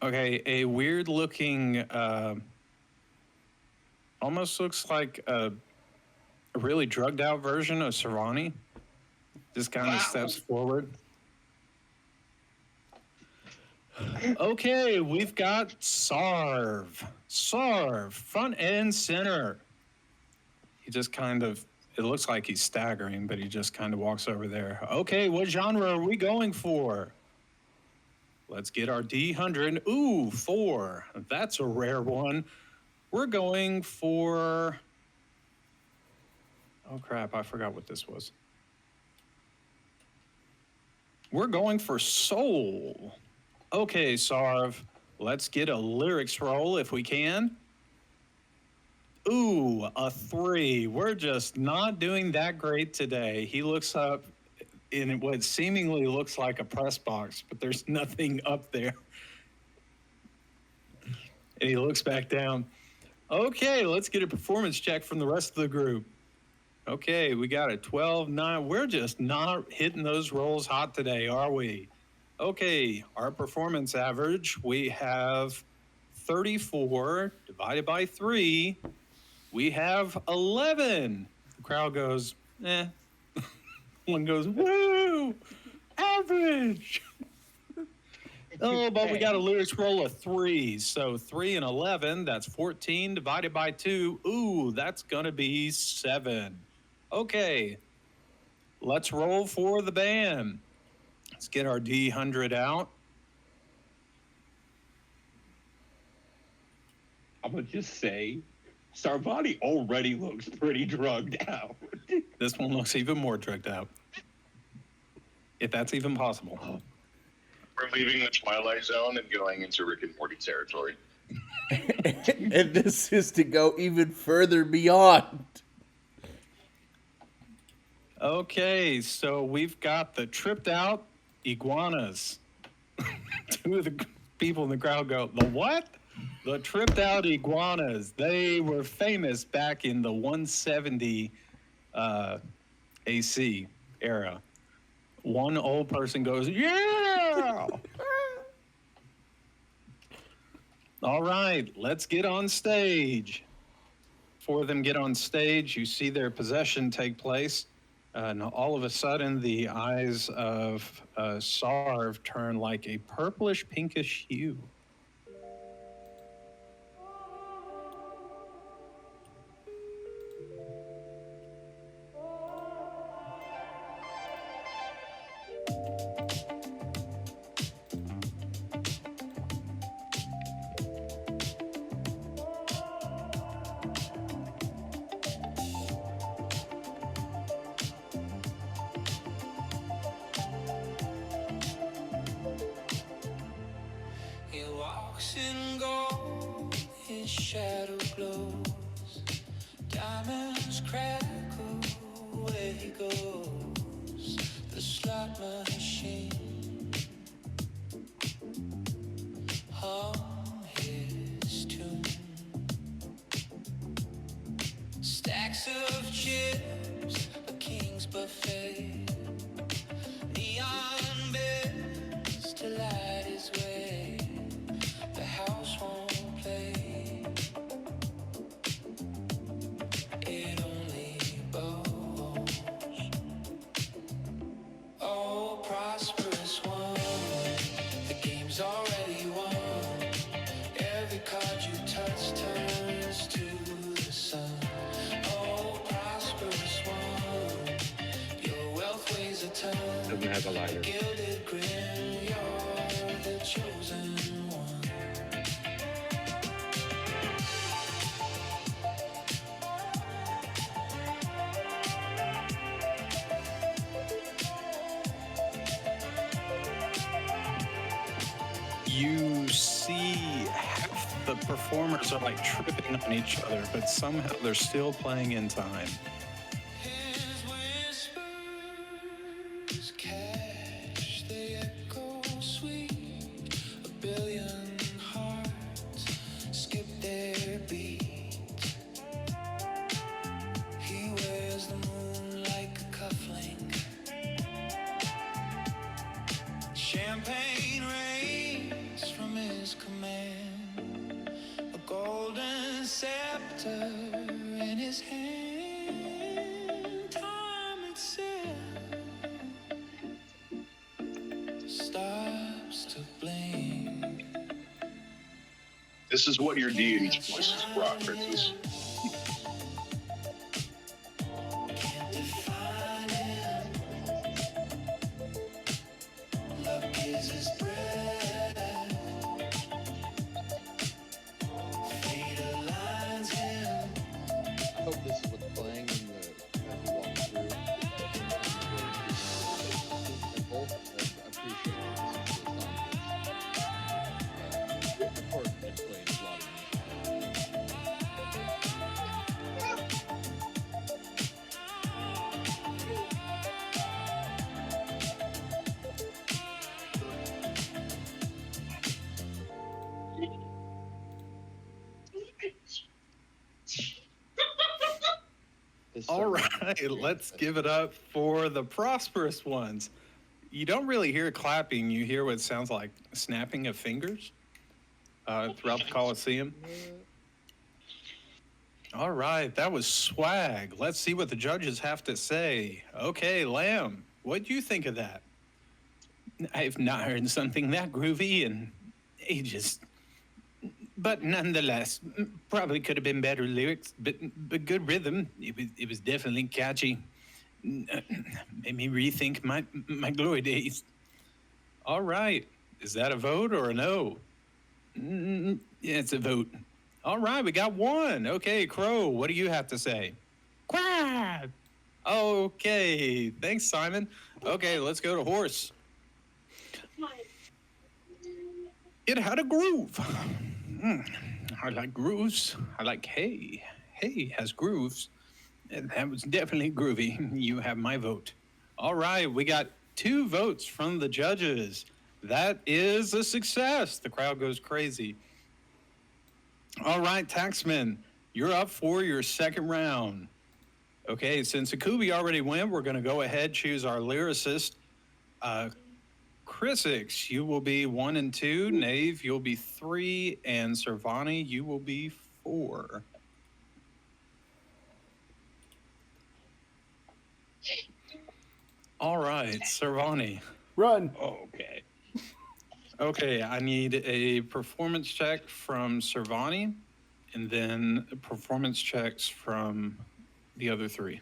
Okay, a weird looking, almost looks like a really drugged out version of Servani. Just kind of steps forward. Okay, we've got Sarv. Sarv, front and center. He just kind of, it looks like he's staggering, but he just kind of walks over there. Okay, what genre are we going for? Let's get our D100. Ooh, 4. That's a rare one. We're going for... Oh, crap. I forgot what this was. We're going for Soul. Okay, Sarv. Let's get a lyrics roll if we can. Ooh, a 3. We're just not doing that great today. He looks up in what seemingly looks like a press box, but there's nothing up there. And he looks back down. Okay, let's get a performance check from the rest of the group. Okay, we got a 12-9. We're just not hitting those rolls hot today, are we? Okay, our performance average, we have 34 divided by 3. We have 11. The crowd goes, eh. One goes, woo, average. Oh, but we got a lyrics roll of 3. So 3 and 11, that's 14 divided by 2. Ooh, that's going to be 7. Okay, let's roll for the band. Let's get our D100 out. I'm going to just say, Sarvani already looks pretty drugged out. This one looks even more drugged out. If that's even possible. We're leaving the Twilight Zone and going into Rick and Morty territory. And this is to go even further beyond. Okay, so we've got the tripped out iguanas. 2 of the people in the crowd go, the what? The tripped out iguanas. They were famous back in the 170 AC era. One old person goes, yeah! All right, let's get on stage. Before them get on stage, you see their possession take place. And all of a sudden, the eyes of Sarv turn like a purplish pinkish hue. He walks in gold, his shadow glows, diamonds crackle where he goes, the slot machine hum his tune, stacks of chips, a king's buffet. Neon beds to light his way. The house won't play. It only bows. Oh, prosperous one, the game's already won. Every card you touch turns to the sun. Oh, prosperous one, your wealth weighs a ton. Doesn't have a lighter. Gilded grin, you're the chosen one. You see half the performers are like tripping on each other, but somehow they're still playing in time. His whispers catch the echo sweet. A billion hearts skip their beat. He wears the moon like a cufflink. Champagne rains from his command. A golden scepter in his hand. Time itself stops to blink. This is what your deity's voices brought, Princess. Can't define him. Love gives his breath. Fate aligns him. I hope this is what's playing in the as we walk through. And both appreciate it. The court explains a lot of this. All right, let's give it up for the prosperous ones. You don't really hear clapping, you hear what sounds like snapping of fingers throughout the Colosseum. All right, that was swag. Let's see what the judges have to say. Okay, Lamb, what do you think of that? I've not heard something that groovy in ages. But nonetheless, probably could have been better lyrics, but good rhythm. It was definitely catchy. Made me rethink my glory days. All right, is that a vote or a no? Yeah, it's a vote. All right, we got one. Okay, Crow, what do you have to say? Quack. Okay, thanks, Simon. Okay, let's go to Horse. It had a groove. I like grooves. I like hay. Hay has grooves. And that was definitely groovy. You have my vote. All right, we got 2 votes from the judges. That is a success. The crowd goes crazy. All right, Taxman, you're up for your second round. Okay, since Akubi already went, we're going to go ahead, choose our lyricist. Chrisix, you will be 1 and 2. Knave, you'll be 3. And Servani, you will be 4. All right, Servani. Run. Okay. Okay, I need a performance check from Servani, and then performance checks from the other 3.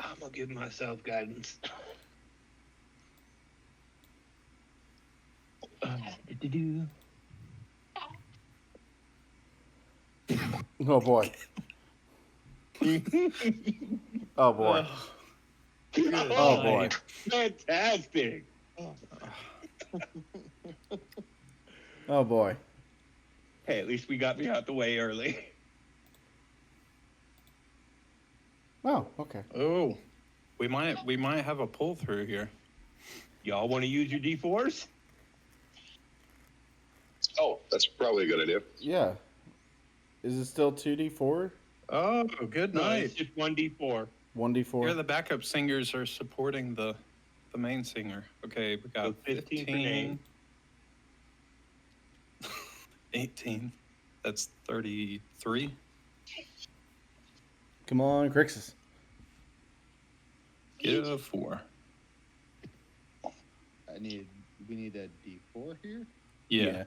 I'm gonna give myself guidance. Oh boy. Oh boy. Oh boy. Fantastic. Oh boy. Hey, at least we got me out the way early. Oh, okay. Oh, we might have a pull through here. Y'all want to use your D4s? Oh, that's probably a good idea. Yeah. Is it still 2d4? Oh, good No, night. it's just 1D4. 1d4. Here, the backup singers are supporting the main singer. Okay, we got So 15 for Nate. 18. That's 33. Come on, Crixus. Get a 4. We need a D4 here. Yeah.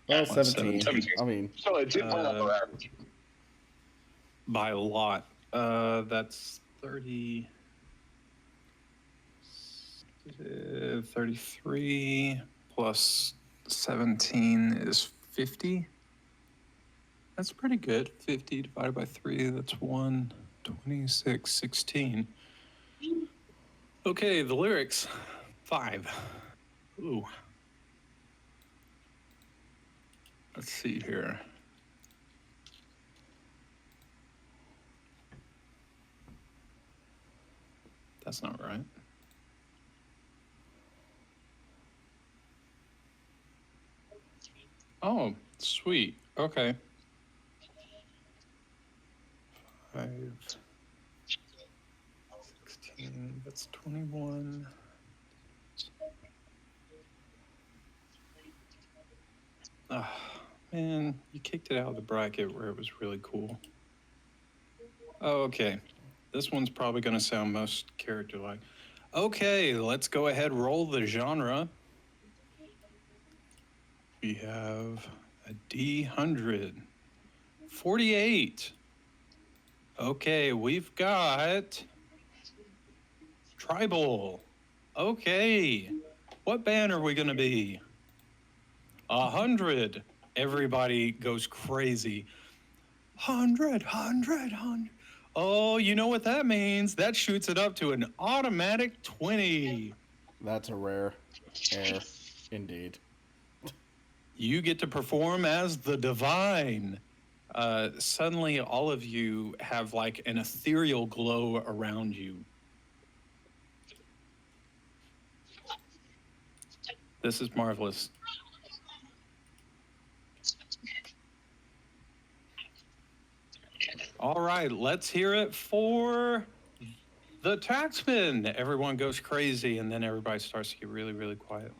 Well, 17. 17. I mean, So it did well on average. By a lot. That's 30. 33 plus 17 is 50. That's pretty good. 50 divided by 3, that's 1, 26, 16. Okay, the lyrics. 5. Ooh. Let's see here. That's not right. Oh, sweet. Okay. 5, 16, that's 21. Ah, man, you kicked it out of the bracket where it was really cool. Oh, okay. This one's probably going to sound most character-like. Okay, let's go ahead, roll the genre. We have a D100. 48. Okay, we've got tribal. Okay, what band are we going to be? 100. Everybody goes crazy. 100. Oh, you know what that means? That shoots it up to an automatic 20. that's a rare air, indeed. You get to perform as the divine. Suddenly, all of you have like an ethereal glow around you. This is marvelous. All right, let's hear it for the taxman. Everyone goes crazy, and then everybody starts to get really, really quiet.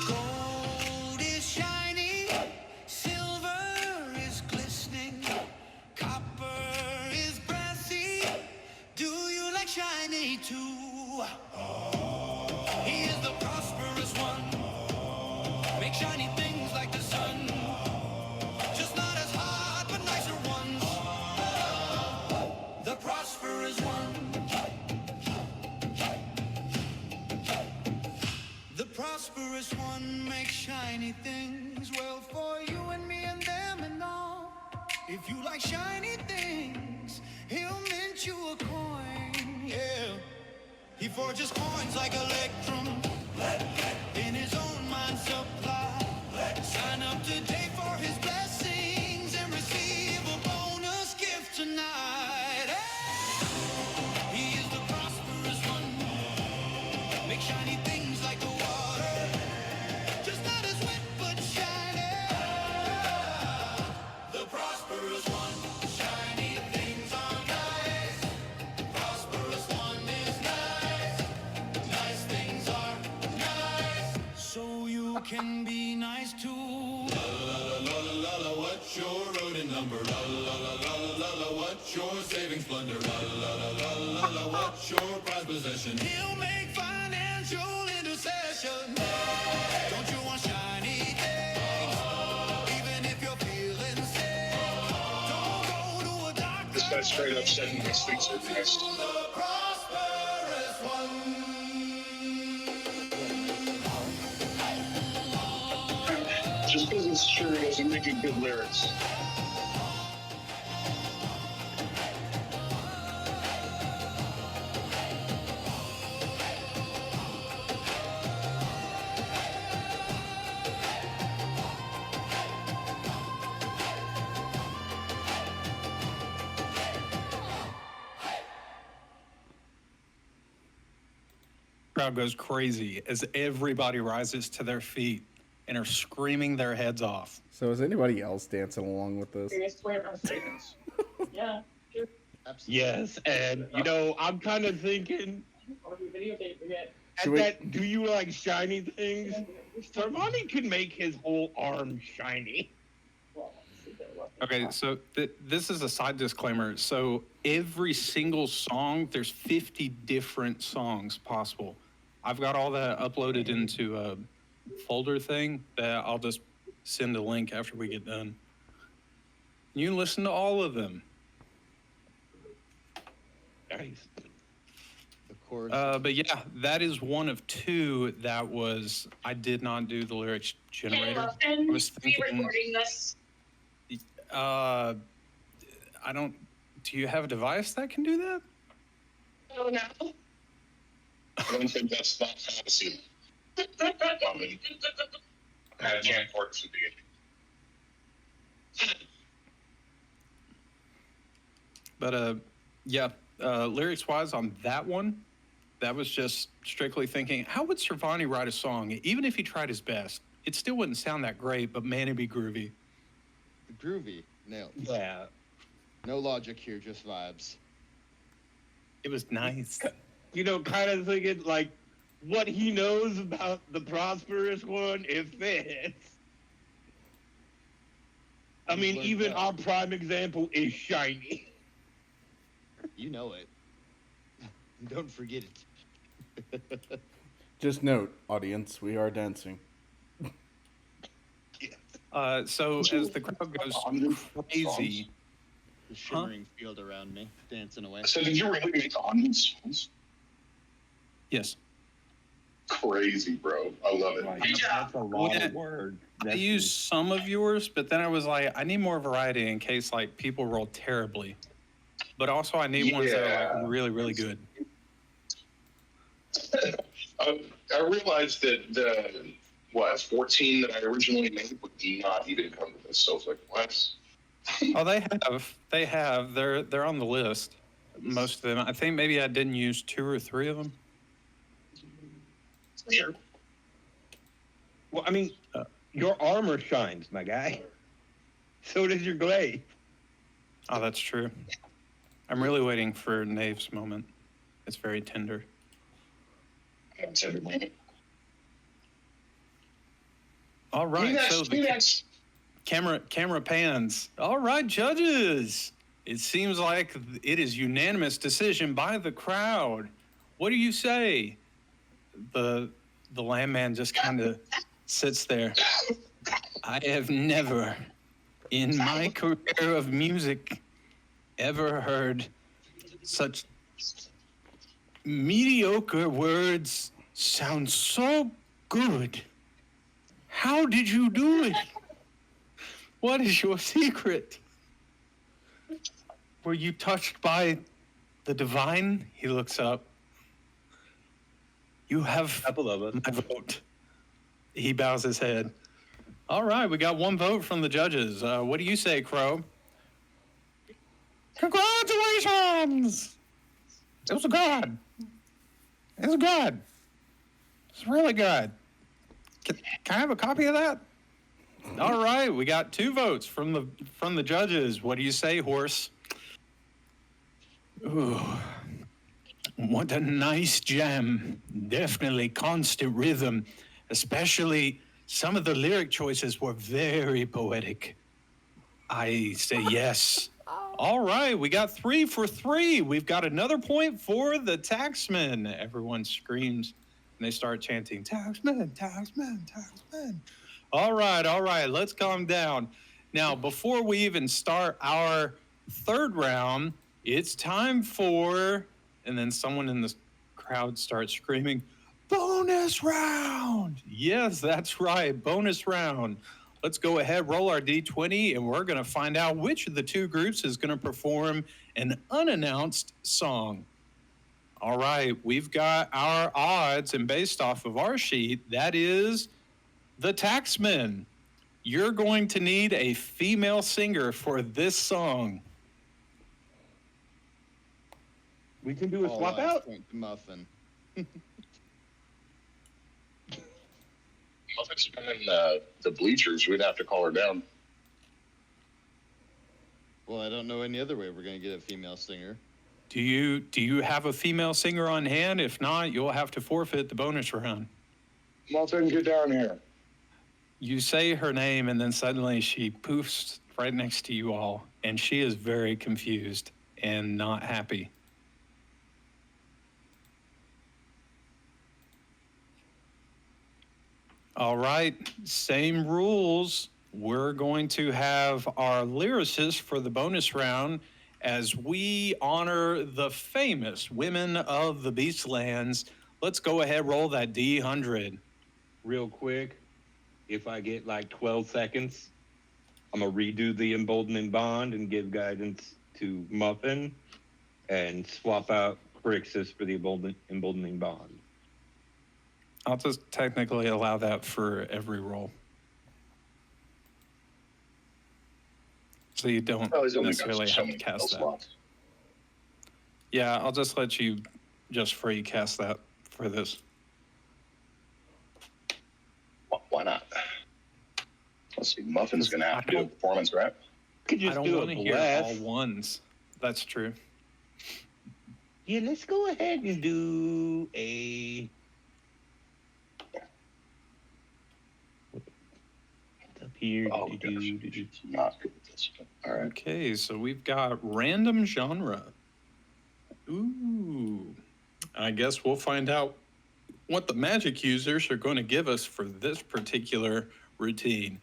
Gold is shiny, silver is glistening, copper is brassy. Do you like shiny too? He is the prosperous one. Make shiny things like the sun. Just not as hot, but nicer ones. The prosperous one. The prosperous one makes shiny things, well, for you and me and them and all. If you like shiny things, he'll mint you a coin, yeah. He forges coins like Electrum in his own mind supply. Sign up today for his blessings and receive a bonus gift tonight. Hey! He is the prosperous one. Make shiny things like the water, just not as wet but shiny. The prosperous one. Shiny things are nice. Prosperous one is nice. Nice things are nice. So you can be nice too. La la la la la la, what's your rodent number? La la la la la la, what's your savings blunder? La la la la la la, what's your prize possession? He'll make financial intercession. Don't you want shiny things? Even if you're feeling sick, don't go to a doctor. This guy's straight up setting my sweets are nice. The prosperous one. Just because it's true doesn't make it good lyrics. crowd goes crazy as everybody rises to their feet and are screaming their heads off. So is anybody else dancing along with this? Yeah. Absolutely. Yes, and I'm kind of thinking, Should we- do you like shiny things? Servani could make his whole arm shiny. Okay, so this is a side disclaimer. So every single song, there's 50 different songs possible. I've got all that uploaded into a folder thing that I'll just send a link after we get done. You can listen to all of them. Nice. Of course. But yeah, that is one of two that was, I did not do the lyrics generator. I was thinking, re-recording this. I don't, do you have a device that can do that? Oh no. I don't think that's not fantasy. I had Jan Ports at the beginning. But yeah, lyrics wise on that one, that was just strictly thinking, how would Servani write a song? Even if he tried his best, it still wouldn't sound that great, but man, it'd be groovy. Groovy. Nailed. Yeah. No logic here, just vibes. It was nice. Kind of thinking like what he knows about the Prosperous One, it fits. I mean, Like even that. our prime example is shiny. You know it. Don't forget it. Just note, audience, we are dancing. So as the crowd goes crazy, The shimmering field around me, dancing away. So did you really make 100 songs? yes. Crazy, bro. I love it. That's a lot Yeah. of words. I used some of yours, but then I was like, I need more variety in case like people roll terribly. But also I need ones that are like really, really good. I realized that the 14 that I originally made would not even come to this. So I was like, what? Oh, they have. They're on the list. Most of them. I think maybe I didn't use 2 or 3 of them. Weird. Well, I mean, your armor shines, my guy. So does your glaive. Oh, that's true. I'm really waiting for Knave's moment. It's very tender. All right, so the camera pans. All right, judges. It seems like it is unanimous decision by the crowd. What do you say? The landman just kind of sits there. I have never, in my career of music, ever heard such mediocre words sound so good. How did you do it? What is your secret? Were you touched by the divine? He looks up. You have Couple of us. my vote. He bows his head. All right, we got 1 vote from the judges. What do you say, Crow? Congratulations! It was good. It was good. It's really good. Can I have a copy of that? All right, we got 2 votes from the judges. What do you say, horse? Ooh, what a nice jam. Definitely constant rhythm. Especially some of the lyric choices were very poetic. I say yes. All right, we got 3 for 3. We've got another point for the taxman. Everyone screams and they start chanting, taxman, taxman, taxman. All right, let's calm down. Now, before we even start our 3rd round, it's time for, and then someone in the crowd starts screaming, bonus round. Yes, that's right, bonus round. Let's go ahead, roll our D20, and we're going to find out which of the 2 groups is going to perform an unannounced song. All right, we've got our odds, and based off of our sheet, that is the taxman. You're going to need a female singer for this song. We can do a All swap eyes out. point to Muffin. Muffin's been in the bleachers. We'd have to call her down. Well, I don't know any other way we're gonna get a female singer. Do you have a female singer on hand? If not, you'll have to forfeit the bonus round. Muffin, get down here. You say her name, and then suddenly she poofs right next to you all, and she is very confused and not happy. All right, same rules. We're going to have our lyricist for the bonus round as we honor the famous women of the Beastlands. Let's go ahead, roll that D100. Real quick, if I get like 12 seconds, I'm gonna redo the emboldening bond and give guidance to Muffin and swap out Crixus for the emboldening bond. I'll just technically allow that for every roll. So you don't Oh, he's only got necessarily so have to many cast that. slots. Yeah, I'll just let you just free cast that for this. Why not? Let's see. Muffin's going to have I to do a don't- performance rap. Could I just don't do want to a hear blast. all ones. That's true. Yeah, let's go ahead and do a. What's up here? Oh, Do, gosh. do, do, do. Not good at this. All right. Okay, so we've got random genre. Ooh. I guess we'll find out what the magic users are going to give us for this particular routine.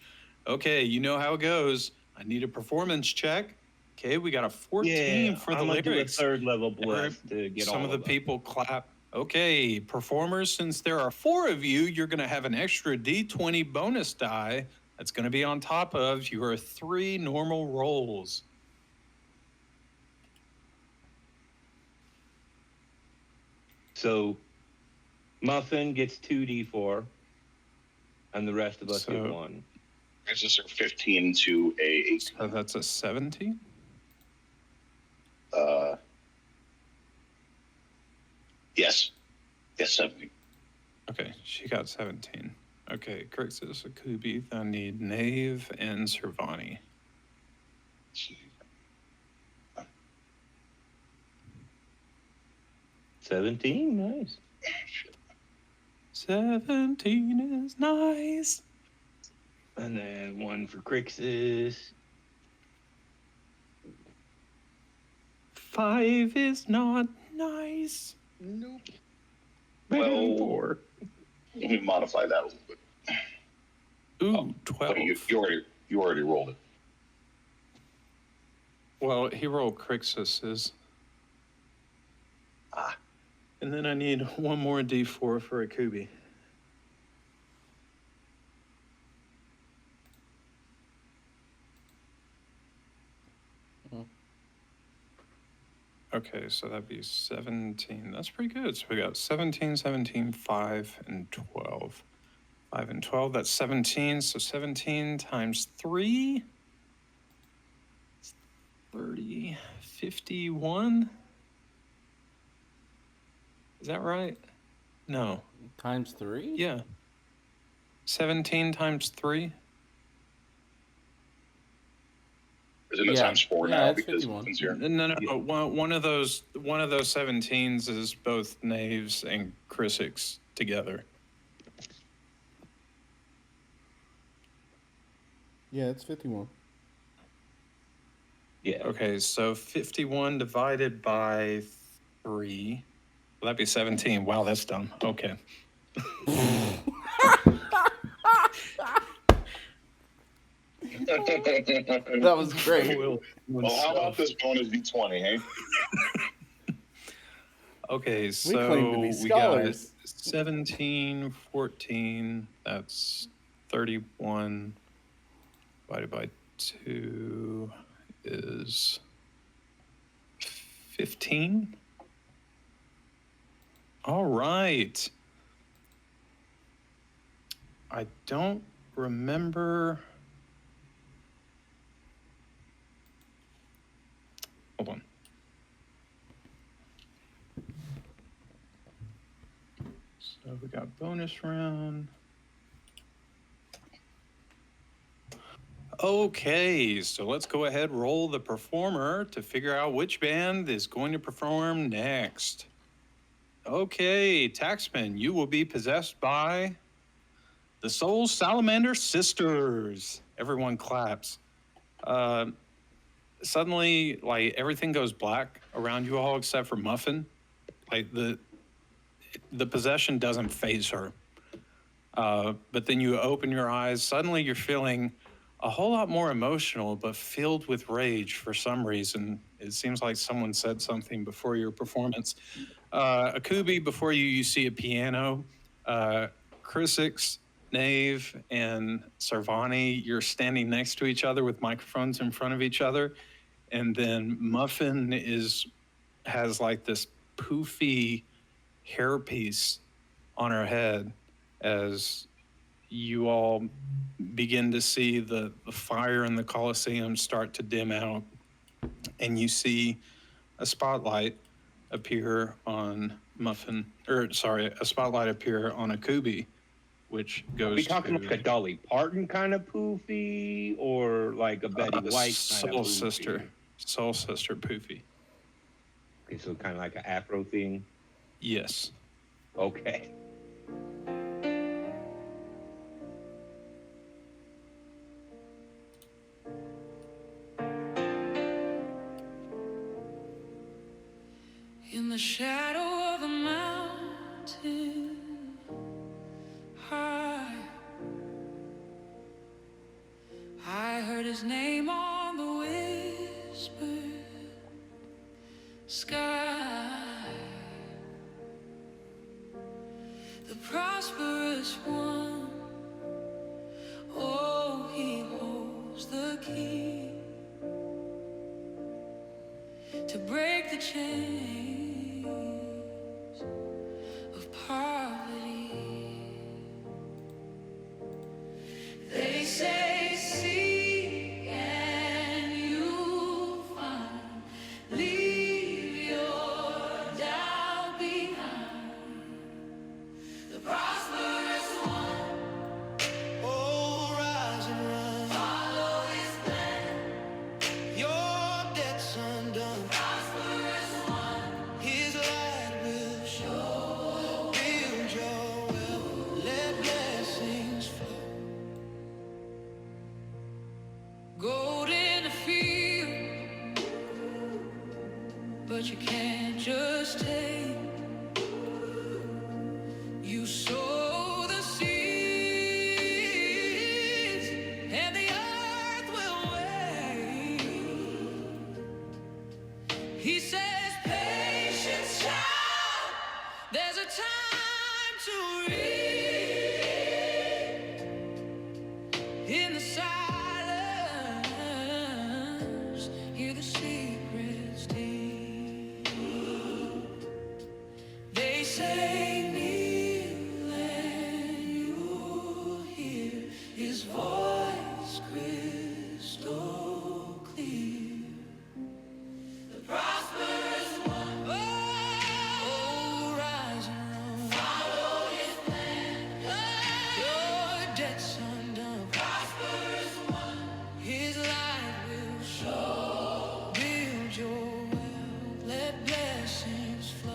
Okay, you know how it goes. I need a performance check. Okay, we got a 14 for the I'm gonna do a lyrics. third level blast to get Some all of the them. people clap. Okay, performers, since there are 4 of you, you're going to have an extra D20 bonus die that's going to be on top of your 3 normal rolls. So, Muffin gets 2d4, and the rest of us get So- 1. Is this a 15 to a 18? So that's a 17? Yes. Yes, 17. Okay, she got 17. Okay, Crixus, Akubi, I need Knave, and Servani. 17, nice. 17 is nice. And then 1 for Crixus. 5 is not nice. Nope. Well, 4. Let me modify that a little bit. Ooh, 12. Oh, you already rolled it. Well, he rolled Crixus's. Ah. And then I need 1 more D4 for Akubi. Okay, so that'd be 17. That's pretty good. So we got 17, 17, 5, and 12. 5 and 12, that's 17. So 17 times 3. 30, 51. Is that right? No. Times 3? Yeah. 17 times 3. Isn't it Yeah. times 4 Yeah, now it's because 51. Muffin's here? No. One of those 17s is both Knaves and Crisix together. Yeah, it's 51. Yeah. Okay, so 51 divided by 3. Will that be 17? Wow, that's dumb. Okay. That was great. Well, how about this bonus D20, hey? Okay, so claim to be we got scholars. 17, 14, that's 31 divided by 2 is 15. All right. I don't remember. Hold on. So we got bonus round. Okay, so let's go ahead, roll the performer to figure out which band is going to perform next. Okay, Taxman, you will be possessed by the Soul Salamander Sisters. Everyone claps. Suddenly, like, everything goes black around you all except for Muffin. Like, the possession doesn't phase her. But then you open your eyes. Suddenly, you're feeling a whole lot more emotional, but filled with rage for some reason. It seems like someone said something before your performance. Akubi, before you, you see a piano. Crisix, Nave, and Sarvani, you're standing next to each other with microphones in front of each other. And then Muffin has like this poofy hairpiece on her head as you all begin to see the fire in the Colosseum start to dim out, and you see a spotlight appear on a spotlight appear on Akubi, which goes we talking to like a Dolly Parton kind of poofy, or like a Betty White kind Soul of poofy? Soul Sister poofy. Okay, so kind of like an Afro thing. Yes. Okay. In the shadow of a mountain high, I heard his name on the whispered sky. The prosperous one, oh, he holds the key to break the chains of poverty. They say, seek and you'll find. Leave your doubt behind. The prosperous one, oh, rise and run. Follow his plan. Your debt's undone. Prosperous one, his light will show. Build your wealth, let blessings flow. Gold in the field, but you can't just take. You sow the seeds, and the earth will wait. He says, patience, child, there's a time to reap. In the silence, hear the secrets deep. They say, kneel and you'll hear his voice crystal clear. The prosperous one, oh, rise and run. Follow his plan. Your debt's undone. Prosperous one, his light will show. Build your wealth, let blessings flow.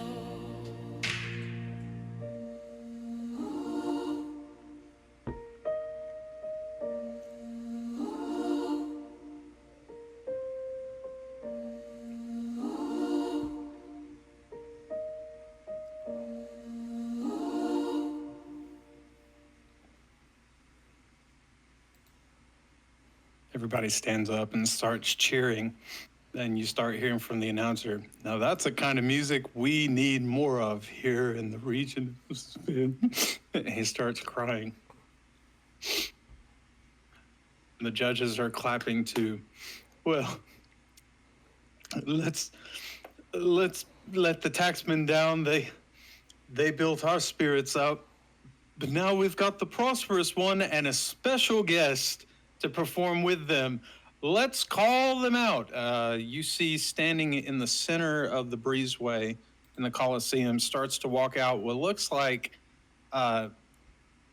Everybody stands up and starts cheering. Then you start hearing from the announcer, now that's the kind of music we need more of here in the region. And he starts crying. And the judges are clapping too. Well, let's let the taxmen down. They built our spirits up. But now we've got the Prosperous One and a special guest to perform with them. Let's call them out. You see standing in the center of the breezeway in the Colosseum starts to walk out what looks like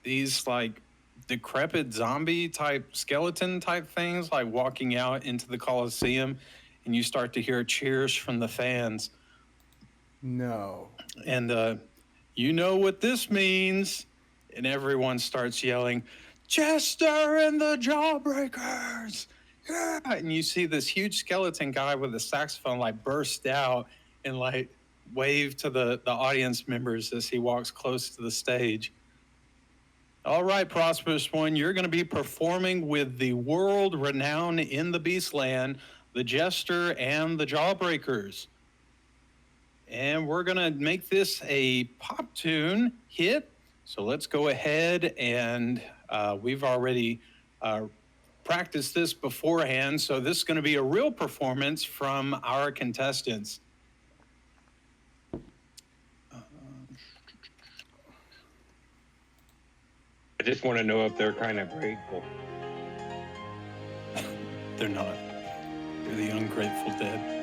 these like decrepit zombie type skeleton type things, like walking out into the colosseum, and you start to hear cheers from the fans. No. And you know what this means. And everyone starts yelling, Jester and the Jawbreakers. Yeah. And you see this huge skeleton guy with a saxophone like burst out and like wave to the audience members as he walks close to the stage. All right, Prosperous One, you're going to be performing with the world renowned in the Beastland, the Jester and the Jawbreakers. And we're going to make this a pop tune hit. So let's go ahead and we've already practiced this beforehand. So this is going to be a real performance from our contestants. I just want to know if they're kind of grateful. They're not. They're the ungrateful dead.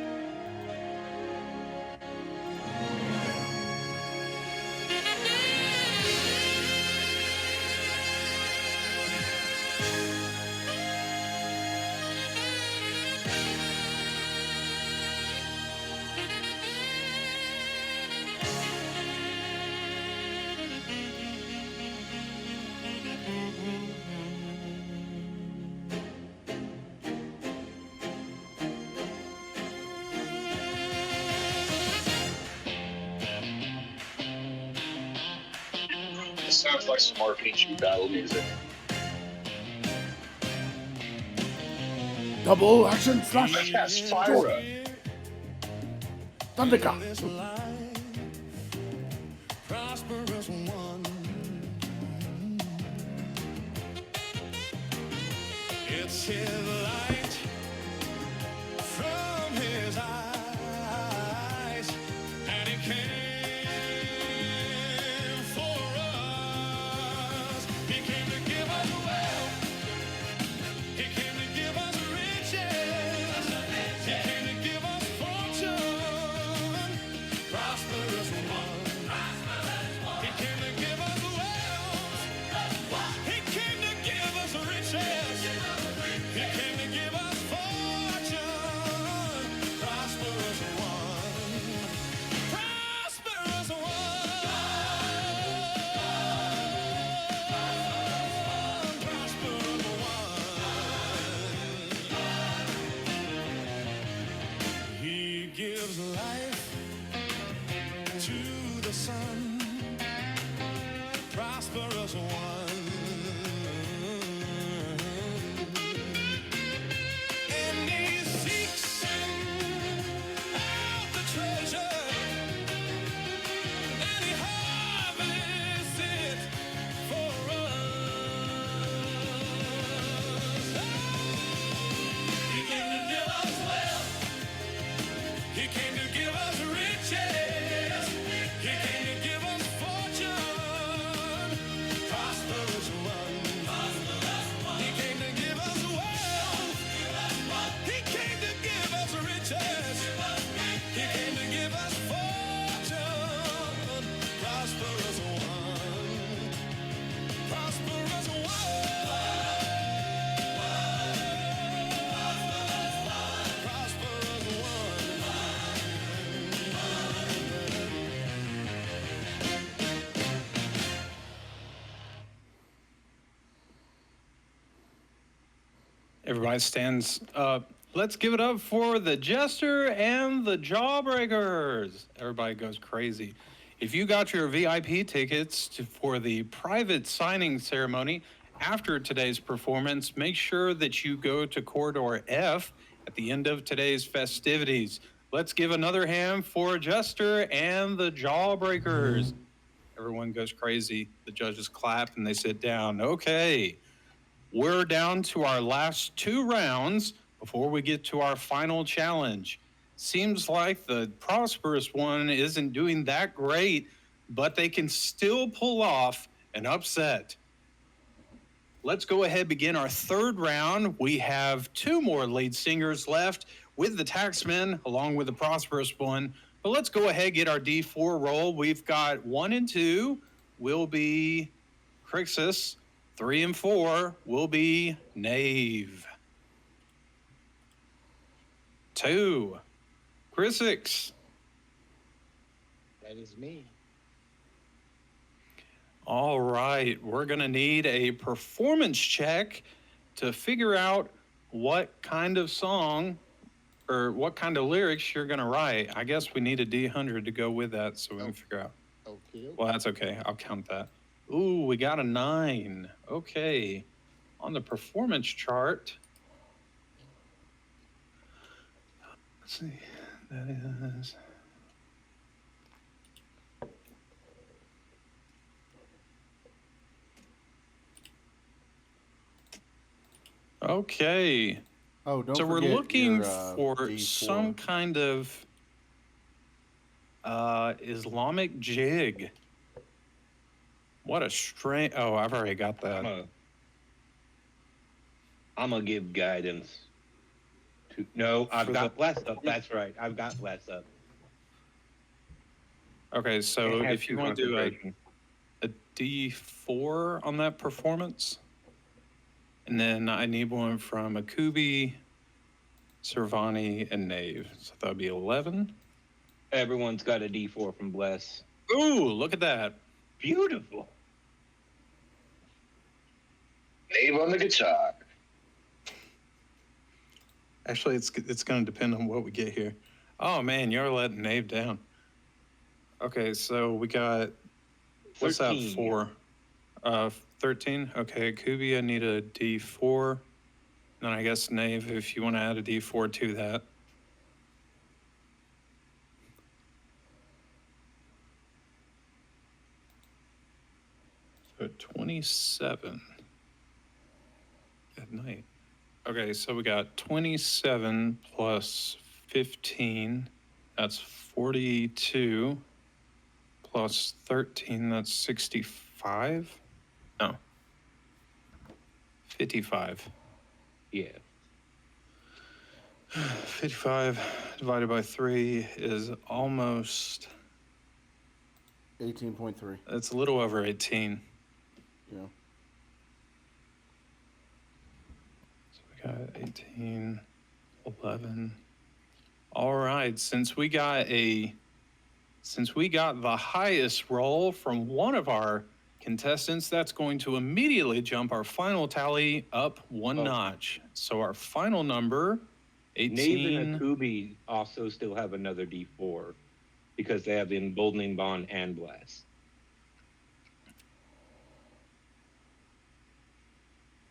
This sounds like some RPG battle music. Double action slash. Yes, Fyra. Thundercat. This life, prosperous one. It's his light from his eyes, and he came for us. He came to give us wealth. He came to give us riches. He came to give us fortune. Prosperous one. He came to give us wealth. He came to give us riches. He came to give us fortune. Prosperous one. Prosperous one. Prosperous one. He gives life to the sun. Prosperous one. And he seeks out the treasure, and he harvests it for us. He came to give us wealth. He came to give us riches. He came to give us fortune. Prosperous one. He came to give us wealth. He came to give us riches. He came to give us fortune. Prosperous one. Prosperous one. Prosperous one. Everybody stands up. Let's give it up for the Jester and the Jawbreakers. Everybody goes crazy. If you got your VIP tickets for the private signing ceremony after today's performance, make sure that you go to Corridor F at the end of today's festivities. Let's give another hand for Jester and the Jawbreakers. Everyone goes crazy. The judges clap and they sit down. Okay. We're down to our last two rounds before we get to our final challenge. Seems like the Prosperous One isn't doing that great, but they can still pull off an upset. Let's go ahead and begin our third round. We have two more lead singers left with the Taxman along with the Prosperous One. But let's go ahead and get our D4 roll. We've got 1 and 2 will be Crixus. 3 and 4 will be Knave. 2, Chrisix. That is me. All right, we're going to need a performance check to figure out what kind of song or what kind of lyrics you're going to write. I guess we need a D100 to go with that so we can figure out. Okay. Well, that's okay. I'll count that. Ooh, we got a 9. Okay. On the performance chart, let's see. That is... Okay. Oh, don't So we're forget looking your, for D4. some kind of Islamic jig. What a strange... Oh, I've already got that. I'm gonna give guidance. No, I've For got Bless Up. That's right. I've got Bless Up. Okay, so It has if you two want to do concentration. a D4 on that performance, and then I need one from Akubi, Servani, and Knave. So that would be 11. Everyone's got a D4 from Bless. Ooh, look at that. Beautiful. Knave on the guitar. Actually, it's going to depend on what we get here. Oh, man, you're letting Knave down. Okay, so we got... What's 13. that for? 13? Okay, Akubi, I need a D4. Then I guess Knave, if you want to add a D4 to that. So 27 at night. Okay, so we got 27 plus 15. That's 42. Plus 13, that's 65? No. 55. Yeah. 55 divided by 3 is almost... 18.3. It's a little over 18. Yeah. So we got 18, 11. All right, since we got the highest roll from one of our contestants, that's going to immediately jump our final tally up one notch. So our final number, 18. Knave and Akubi also still have another D4 because they have the emboldening bond and Bless.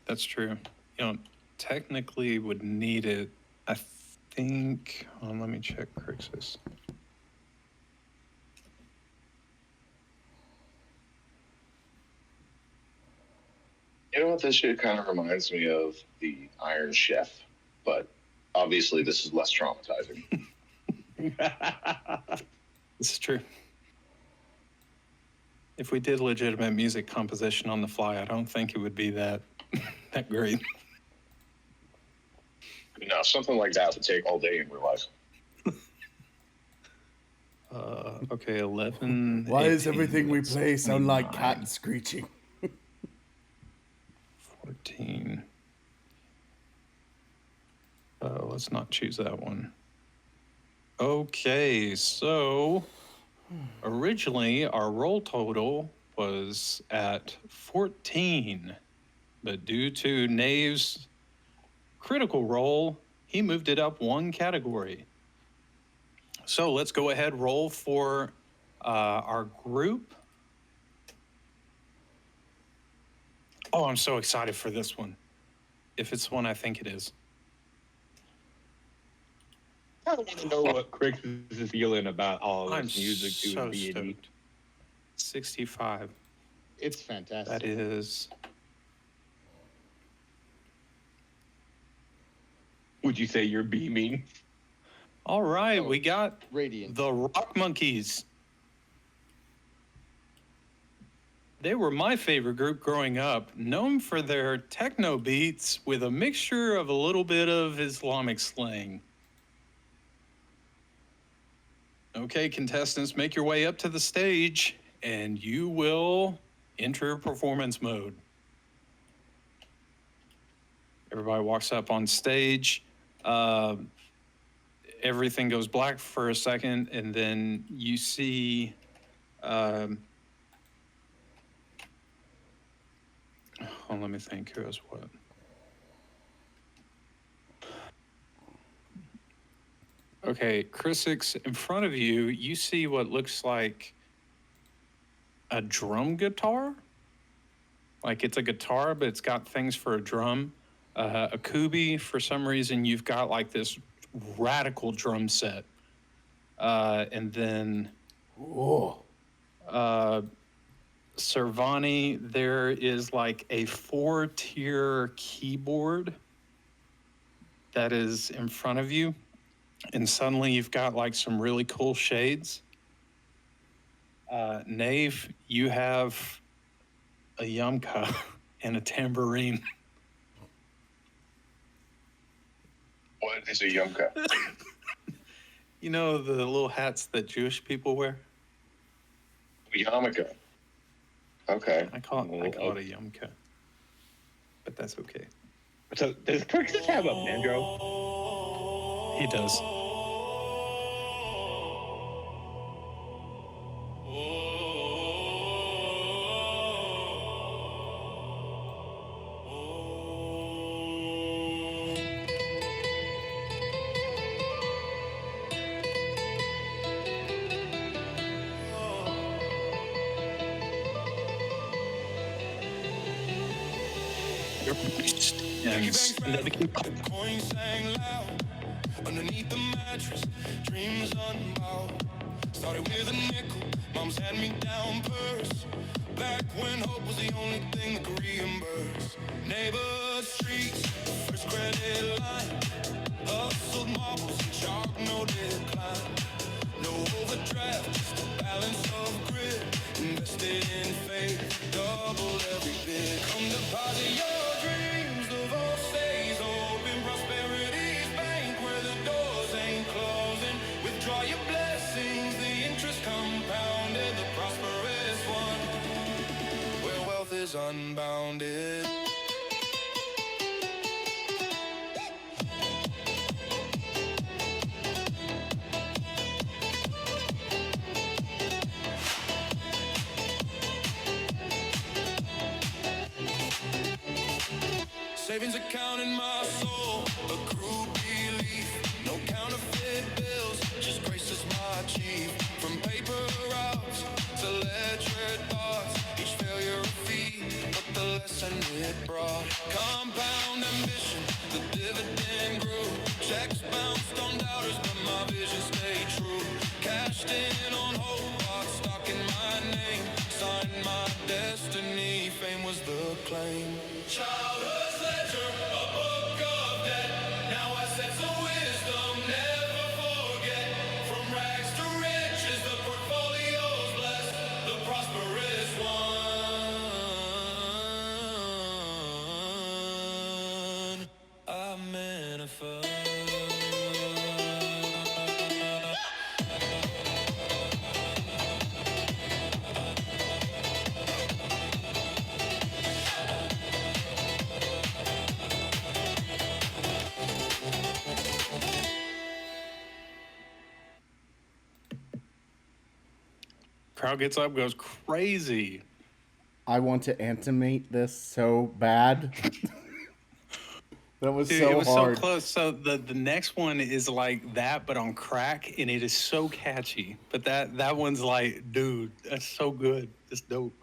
That's true. You know, technically would need it, I think. Let me check Crixus. You know what this shit kind of reminds me of? The Iron Chef, but obviously this is less traumatizing. This is true. If we did legitimate music composition on the fly, I don't think it would be that that great. No, something like that would take all day in real life. Okay, 11. Why 18, does everything we play sound like 29, cat screeching? 14. Let's not choose that one. Okay, so originally our roll total was at 14, but due to Knave's critical roll, he moved it up one category. So let's go ahead, roll for our group. Oh, I'm so excited for this one. If it's one I think it is. I want to know what Crixus is feeling about all I'm this music to so his deity. stoked. 65. It's fantastic. That is... Would you say you're beaming? All right, Oh, we got Radiant. the Rock Monkeys. They were my favorite group growing up, known for their techno beats with a mixture of a little bit of Islamic slang. Okay, contestants, make your way up to the stage, and you will enter performance mode. Everybody walks up on stage. Everything goes black for a second, and then you see let me think. Who was what? Okay, Chrisix, in front of you, you see what looks like a drum guitar. Like it's a guitar, but it's got things for a drum. A kubi, for some reason, you've got like this radical drum set. And then Servani, there is like a 4-tier keyboard that is in front of you. And suddenly you've got like some really cool shades. Nave, you have a yumka and a tambourine. What is a yumka? You know the little hats that Jewish people wear? Yarmulke. Okay. I call it a yumka. But that's okay. So does Crixus have a banjo? He does. Coins sang loud underneath the mattress, dreams unbound. Started with a nickel, mom's hand-me-down purse. Back when hope was the only thing that could reimburse. Neighbor streets, first credit line. Hustled marbles, chalk, no decline. No overdraft, just a balance of grit. Invested in faith, doubled every bit. Come deposit your dreams, the vault stays open. Prosperity's bank where the doors ain't closing. Withdraw your blessings, the interest compounded. The prosperous one, where wealth is unbounded. Savings account in my soul, accrued belief. No counterfeit bills, just grace is my chief. From paper routes to ledger thoughts, each failure a fee, but the lesson it brought. Compound ambition, the dividend grew. Checks bounced on doubters, but my vision stayed true. Cashed in on hope, bought stock in my name. Signed my destiny, fame was the claim. Childhood's ledger, a book of debt. Now assets of wisdom, never forget. From rags to riches, the portfolio's blessed. The prosperous one, I manifest. Crowd gets up, goes crazy. I want to animate this so bad. That was Dude, so it was hard. so close. So the next one is like that, but on crack, and it is so catchy. But that one's like, dude, that's so good. It's dope.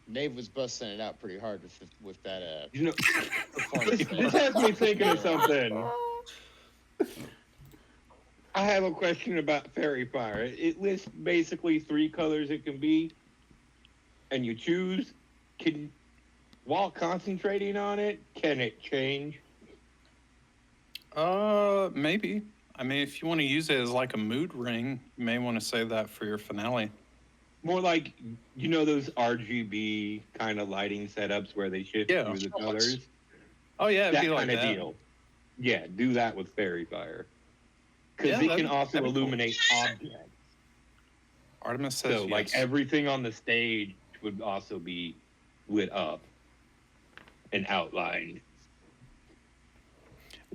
Nave was busting it out pretty hard with that. You know, Performance this has me thinking of something. I have a question about fairy fire. It lists basically 3 colors it can be, and you choose. While concentrating on it, can it change? Maybe. I mean, if you want to use it as like a mood ring, you may want to save that for your finale. More like, you know, those RGB kind of lighting setups where they shift Yeah. through the colors? Oh yeah, it'd That be like kind of that. deal. Yeah, do that with fairy fire. Because Yeah, it that'd- can also that'd be cool. illuminate objects. Artemis says So, like, yes. everything on the stage would also be lit up and outlined.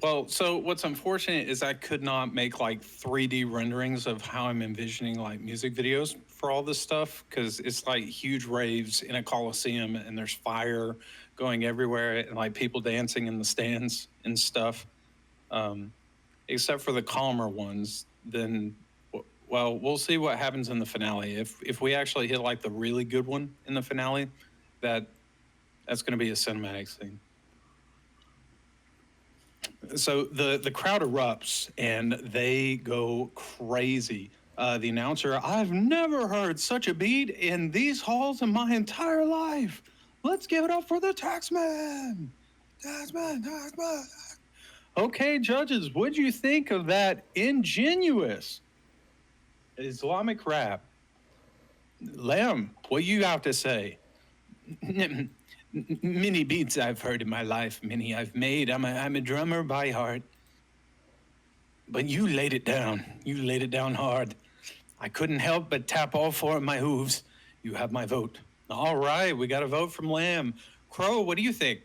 Well, so what's unfortunate is I could not make like 3D renderings of how I'm envisioning like music videos for all this stuff because it's like huge raves in a colosseum and there's fire going everywhere and like people dancing in the stands and stuff. Except for the calmer ones, then well, we'll see what happens in the finale. If we actually hit like the really good one in the finale, that's going to be a cinematic scene. So the crowd erupts and they go crazy. The announcer, I've never heard such a beat in these halls in my entire life. Let's give it up for the taxman. Taxman. Okay, judges, what'd you think of that ingenious Islamic rap? Lamb, what you have to say? Many beats I've heard in my life, many I've made. I'm a drummer by heart. But you laid it down. You laid it down hard. I couldn't help but tap all four of my hooves. You have my vote. All right, we got a vote from Lamb. Crow, what do you think?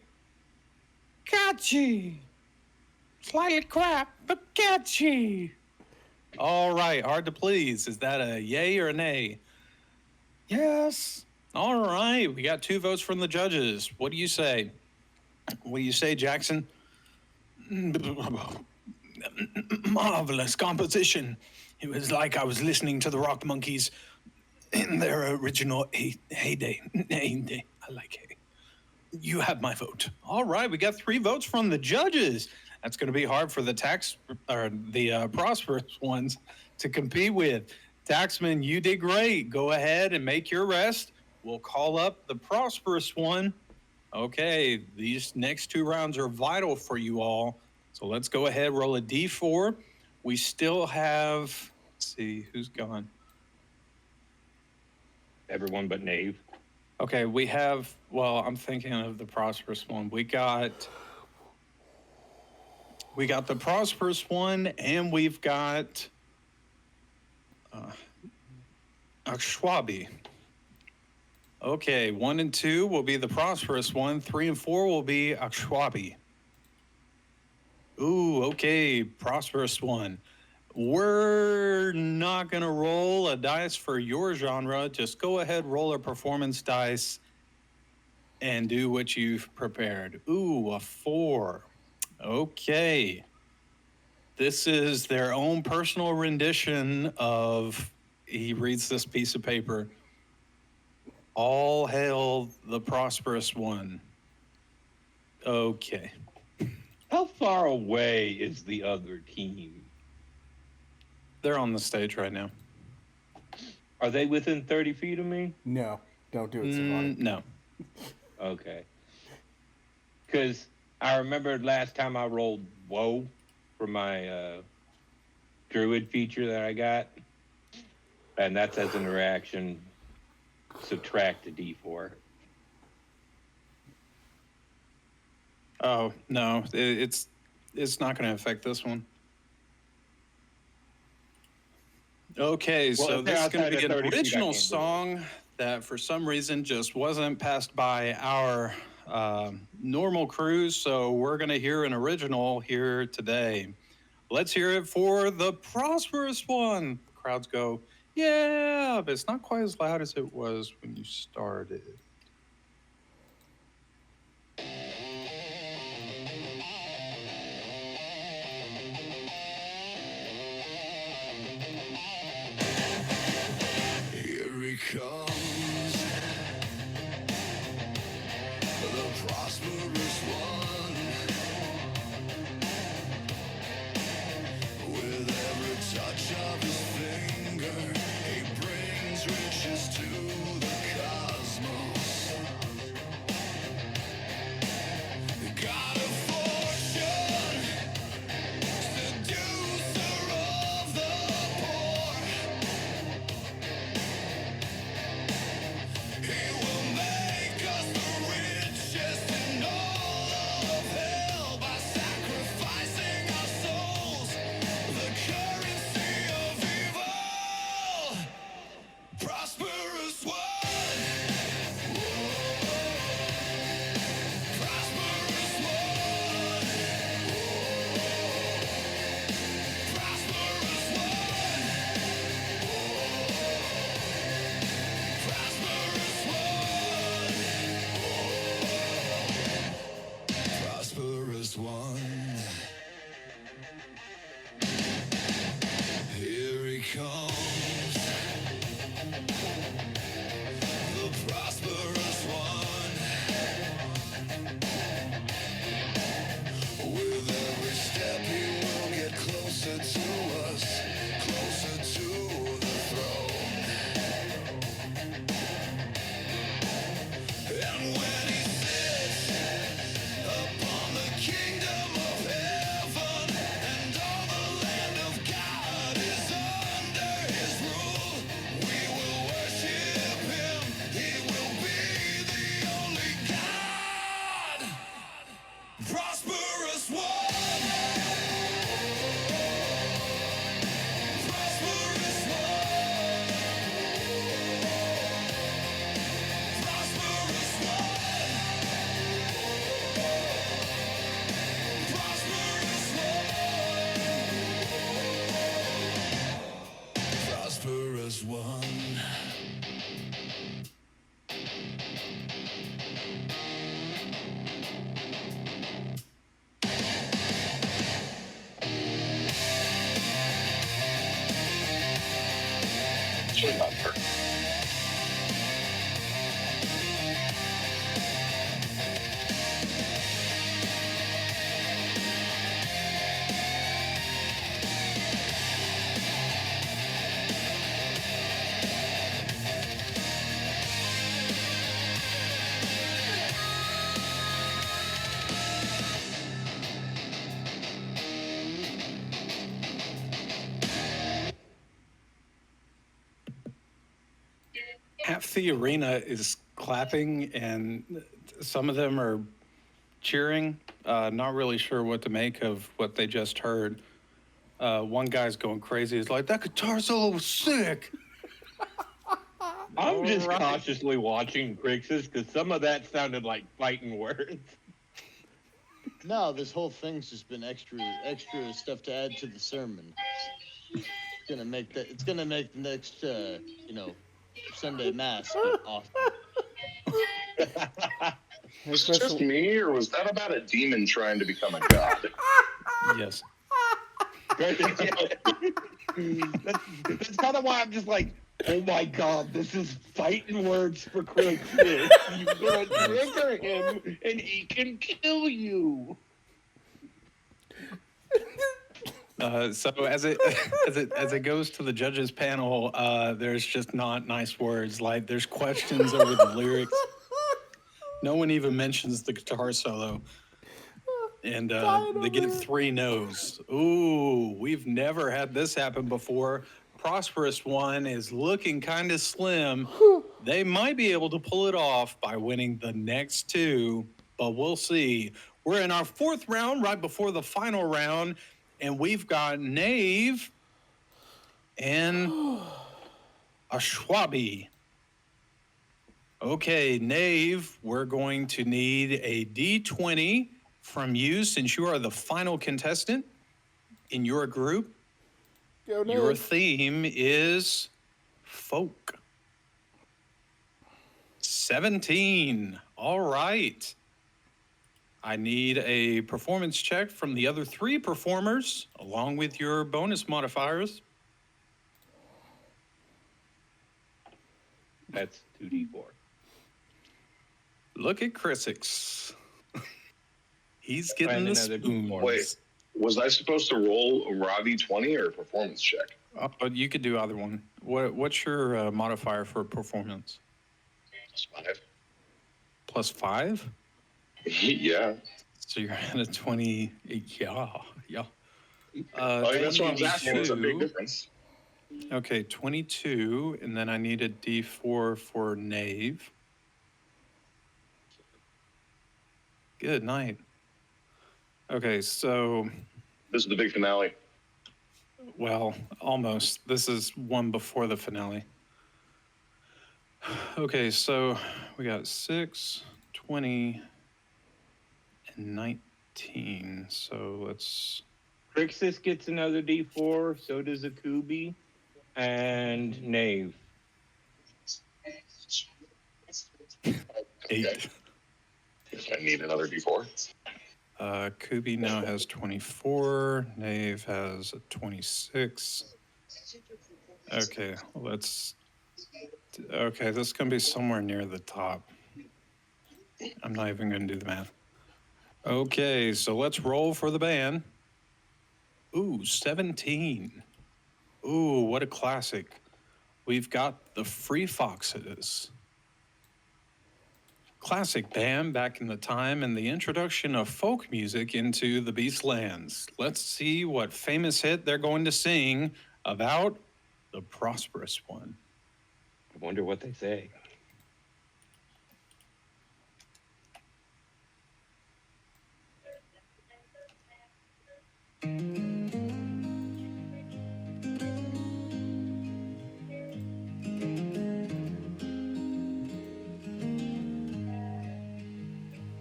Catchy. Slightly crap, but catchy. All right, hard to please. Is that a yay or a nay? Yes. All right, we got 2 votes from the judges. What do you say? What do you say, Jackson? Marvelous composition. It was like I was listening to the Rock Monkeys in their original heyday. I like hay. You have my vote. All right, we got 3 votes from the judges. That's going to be hard for the prosperous ones to compete with. Taxman, you did great. Go ahead and make your rest. We'll call up the prosperous one. Okay, these next 2 rounds are vital for you all. So let's go ahead, roll a D4. We still have, let's see, who's gone? Everyone but Knave. Okay, we have, well, I'm thinking of the prosperous one. We got the prosperous one, and we've got Schwabi. Okay, 1 and 2 will be the prosperous one. 3 and 4 will be Schwabi. Ooh, okay, prosperous one. We're not going to roll a dice for your genre. Just go ahead, roll a performance dice, and do what you've prepared. Ooh, a 4. Okay. This is their own personal rendition of, he reads this piece of paper, all hail the prosperous one. Okay. How far away is the other team? They're on the stage right now. Are they within 30 feet of me? No, don't do it, Savannah. No. Okay. Because I remember last time I rolled Woe for my Druid feature that I got. And that's as an reaction, subtract a D4. Oh, no, it's not going to affect this one. Okay, Well, so if this they're is going to outside be of an 30 feet, I original can't do it. song that for some reason just wasn't passed by our normal crews, so we're going to hear an original here today. Let's hear it for the prosperous one. The crowds go, yeah, but it's not quite as loud as it was when you started. Here he comes, the prosperous one. With every touch of his finger, he brings riches to the cosmos. God of fortune, seducer of the poor. half the arena is clapping, and some of them are cheering. Not really sure what to make of what they just heard. One guy's going crazy. He's like, "That guitar solo was sick." I'm just Alright. cautiously watching Crixus because some of that sounded like fighting words. No, this whole thing's just been extra stuff to add to the sermon. It's gonna make the next Sunday mass awesome. Was it just me, or was that about a demon trying to become a god? Yes. That's kind of why I'm just like, oh my god, this is fighting words for Crixus. You're gonna trigger him, and he can kill you. So as it goes to the judges panel, there's just not nice words. Like there's questions over the lyrics. No one even mentions the guitar solo, and they get 3 no's. Ooh, we've never had this happen before. Prosperous One is looking kind of slim. They might be able to pull it off by winning the next 2, but we'll see. We're in our 4th round, right before the final round. And we've got Knave and a Schwabi. Okay, Knave, we're going to need a D20 from you since you are the final contestant in your group. Go Knave. Your theme is folk. 17. All right. I need a performance check from the other 3 performers, along with your bonus modifiers. That's 2d4. Look at Chrisix. He's getting And the another spoons. D4. Wait, was I supposed to roll a raw d20 or a performance check? You could do either one. What's your modifier for performance? +5. +5? Yeah. So you're at a 20. Yeah. That's what I was asking. It's a 22. big difference. Okay, 22, and then I need a D4 for Knave. Good night. Okay, so, This is the big finale. well, almost. This is one before the finale. Okay, so we got 6, 20, and 19. So let's... Crixus gets another d4, so does Akubi, and Knave. 8. If I need another d4. Kubi now has 24. Knave has a 26. Okay, let's... Okay, this is going to be somewhere near the top. I'm not even going to do the math. Okay, so let's roll for the band. Ooh, 17. Ooh, what a classic. We've got the Free Foxes. Classic band back in the time and the introduction of folk music into the Beastlands. Let's see what famous hit they're going to sing about the Prosperous One. I wonder what they say.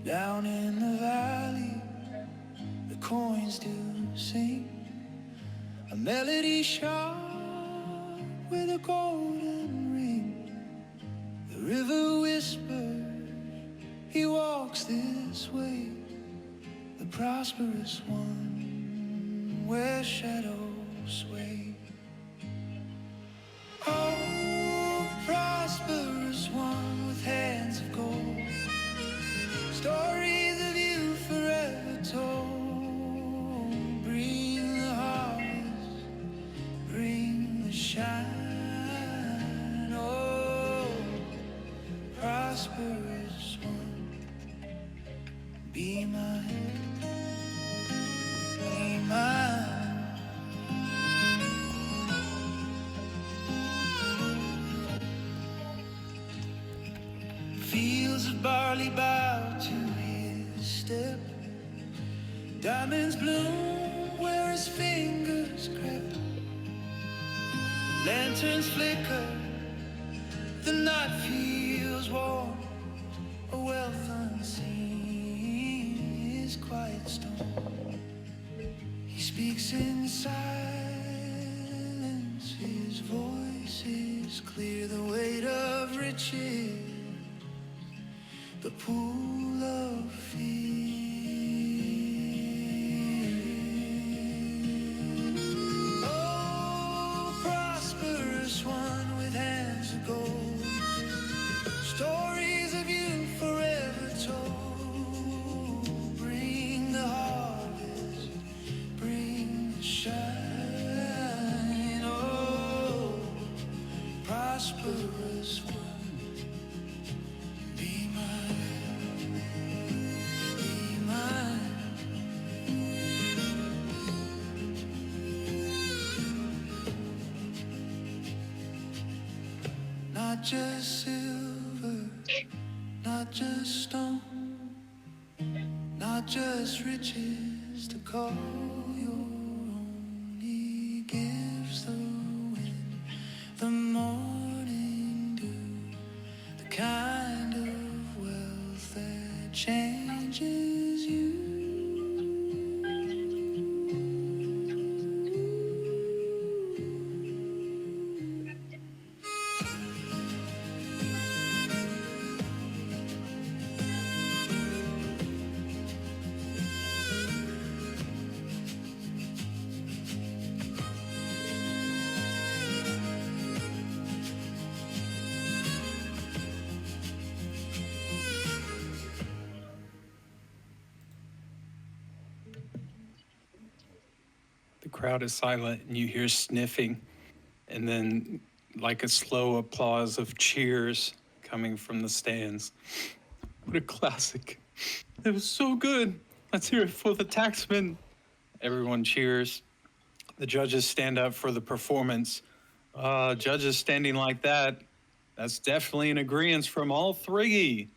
Down in the valley, the coins do sing a melody sharp with a golden ring. The river whispers, he walks this way, the prosperous one, where shadows sway. Oh, prosperous one with hands of gold, stories of you forever told. Bring the harvest, bring the shine. Oh, prosperous one, be mine, be mine. barley bow to his step. Diamonds bloom where his fingers grip. Lanterns flicker, the night feels warm. A wealth unseen is quiet storm. He speaks in silence, his voice is clear. The weight of riches, the pool of fear. Oh, prosperous one with hands of gold, stories of you forever told. Bring the harvest, bring the shine. Oh, prosperous one. Be mine, be mine. Not just silver, not just stone, not just riches to call your own. He gives the wind, the morning dew, the kind of wealth that changes you. The crowd is silent and you hear sniffing and then like a slow applause of cheers coming from the stands. What a classic. It was so good. Let's hear it for the taxman. Everyone cheers. The judges stand up for the performance. Judges standing like that, that's definitely an agreement from all three.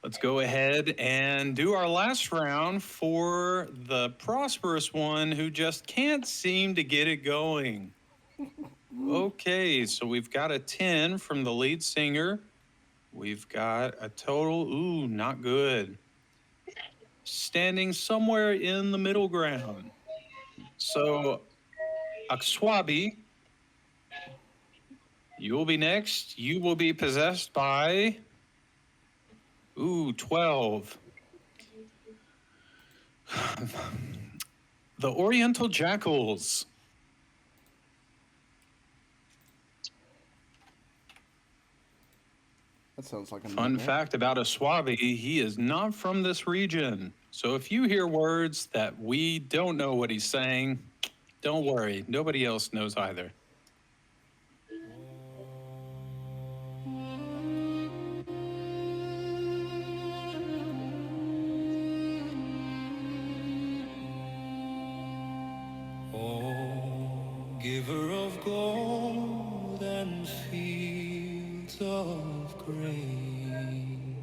Let's go ahead and do our last round for the Prosperous One who just can't seem to get it going. Okay, so we've got a 10 from the lead singer. We've got a total, ooh, not good. Standing somewhere in the middle ground. So, Akswabi, you will be next. You will be possessed by... Ooh, 12. The Oriental Jackals. That sounds like a Fun nightmare. fact about Aswabi, he is not from this region. So if you hear words that we don't know what he's saying, don't worry. Nobody else knows either. Giver of gold and fields of grain,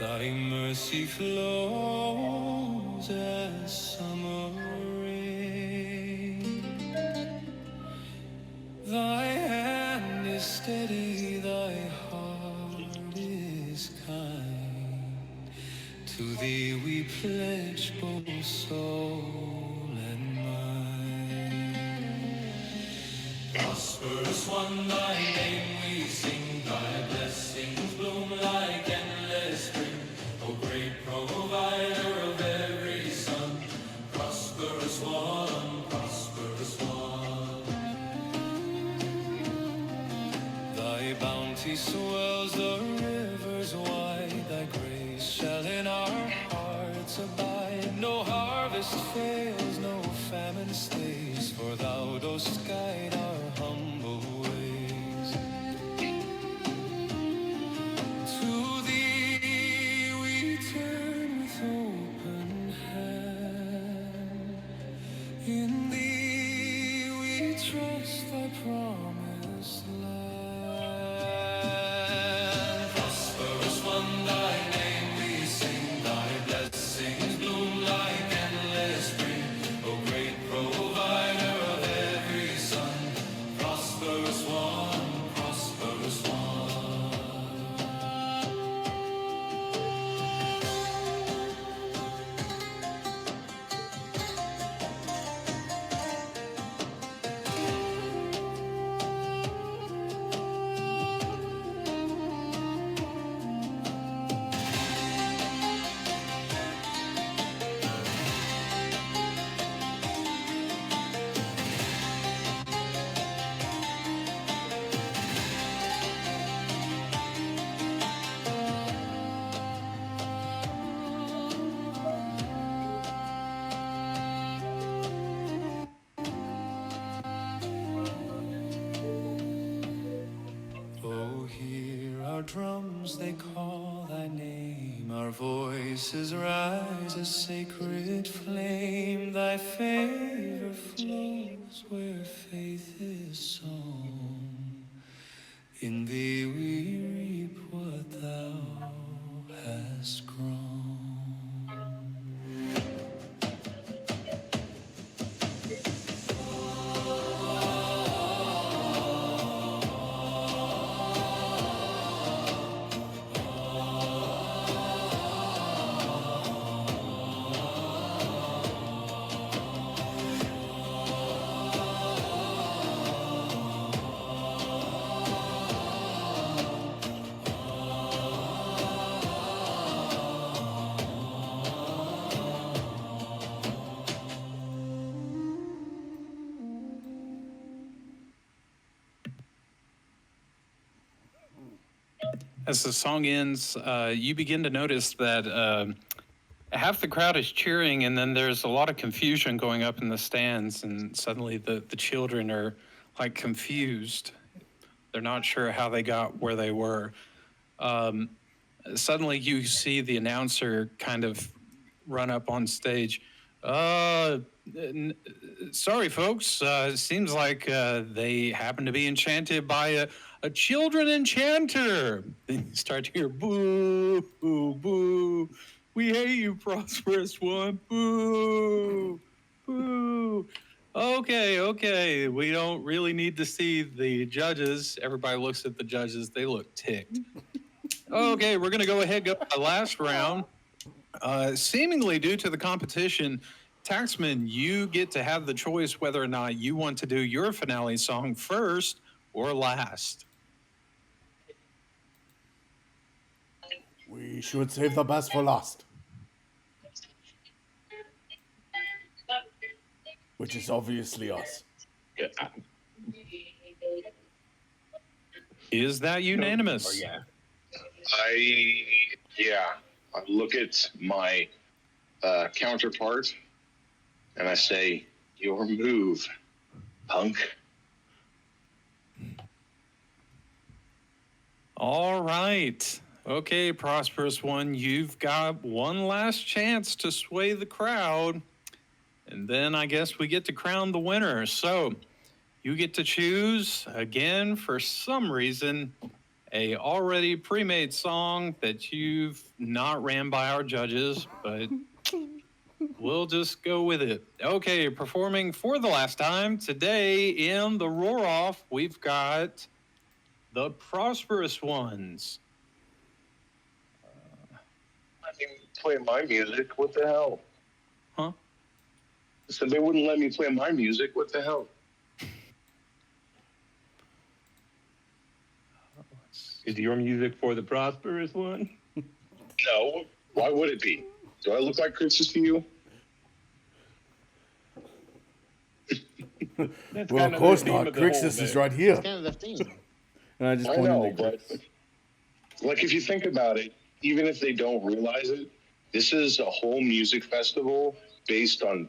thy mercy flows as summer rain. Thy hand is steady, thy heart is kind. To thee we pledge both soul and mind. Prosperous One, thy name we sing, thy blessings bloom like endless spring. O great provider of every son, Prosperous One, Prosperous One. Thy bounty swells the rivers wide, thy grace shall in our hearts abide. No harvest fails, no famine stays, for thou dost guide our humble ways. To thee we turn with open hand, in thee we trust thy promised land. hear our drums, they call thy name. Our voices rise a sacred flame. Thy favor flows where faith is sown. In thee we reap what thou hast grown. As the song ends, you begin to notice that half the crowd is cheering, and then there's a lot of confusion going up in the stands, and suddenly the children are like confused. They're not sure how they got where they were. Suddenly you see the announcer kind of run up on stage. Sorry, folks. It seems like they happen to be enchanted by a children enchanter. Then you start to hear boo, boo, boo. We hate you, Prosperous One. Boo, boo. Okay. We don't really need to see the judges. Everybody looks at the judges. They look ticked. Okay, we're going to go ahead and go to the last round. Seemingly due to the competition, Taxman, you get to have the choice whether or not you want to do your finale song first or last. We should save the best for last. Which is obviously us. Is that unanimous? Yeah. I look at my counterpart and I say, your move, punk. All right. Okay, Prosperous One, you've got one last chance to sway the crowd. And then I guess we get to crown the winner. So you get to choose, again, for some reason, a already pre-made song that you've not ran by our judges, but we'll just go with it. Okay, performing for the last time today in the Roar Off, we've got the Prosperous Ones. Let me play my music. What the hell? Huh? So they wouldn't let me play my music. What the hell? Is your music for the Prosperous One? No. Why would it be? Do I look like Christmas to you? That's Well, kind of course the theme not. of the whole Crixus is thing. right here. It's kind of the theme. And I just I pointed know, at but Crixus. like if you think about it, even if they don't realize it, this is a whole music festival based on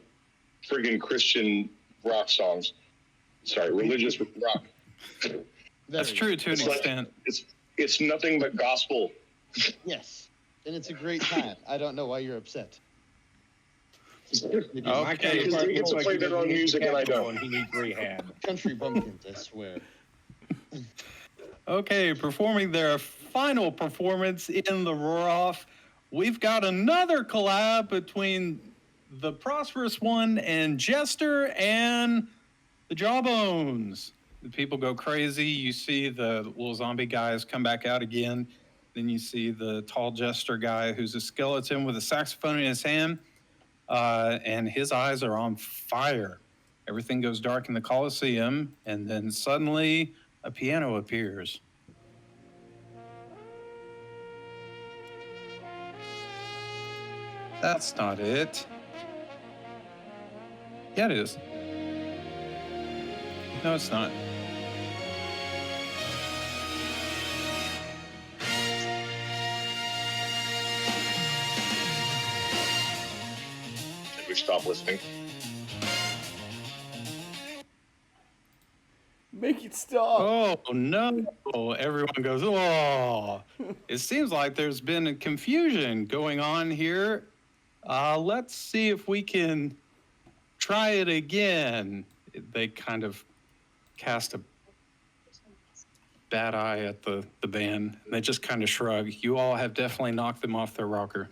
friggin' Christian rock songs. Sorry, religious rock. That's true to an It's like- extent. It's nothing but gospel. Yes. And it's a great time. I don't know why you're upset. My Okay. counterpart Because they get looks to like play he their doesn't own need music and I capital don't. and he needs rehab. Country bumpkins, I swear. Okay, performing their final performance in the Roar Off, we've got another collab between the Prosperous One and Jester and the Jawbones. The people go crazy. You see the little zombie guys come back out again. Then you see the tall Jester guy who's a skeleton with a saxophone in his hand, and his eyes are on fire. Everything goes dark in the Colosseum, and then suddenly a piano appears. That's not it. Yeah, it is. No, it's not. Should we stop listening? Make it stop. Stop. Oh no! Everyone goes, oh. It seems like there's been a confusion going on here. Let's see if we can try it again. They kind of cast a bad eye at the band. And they just kind of shrug. You all have definitely knocked them off their rocker.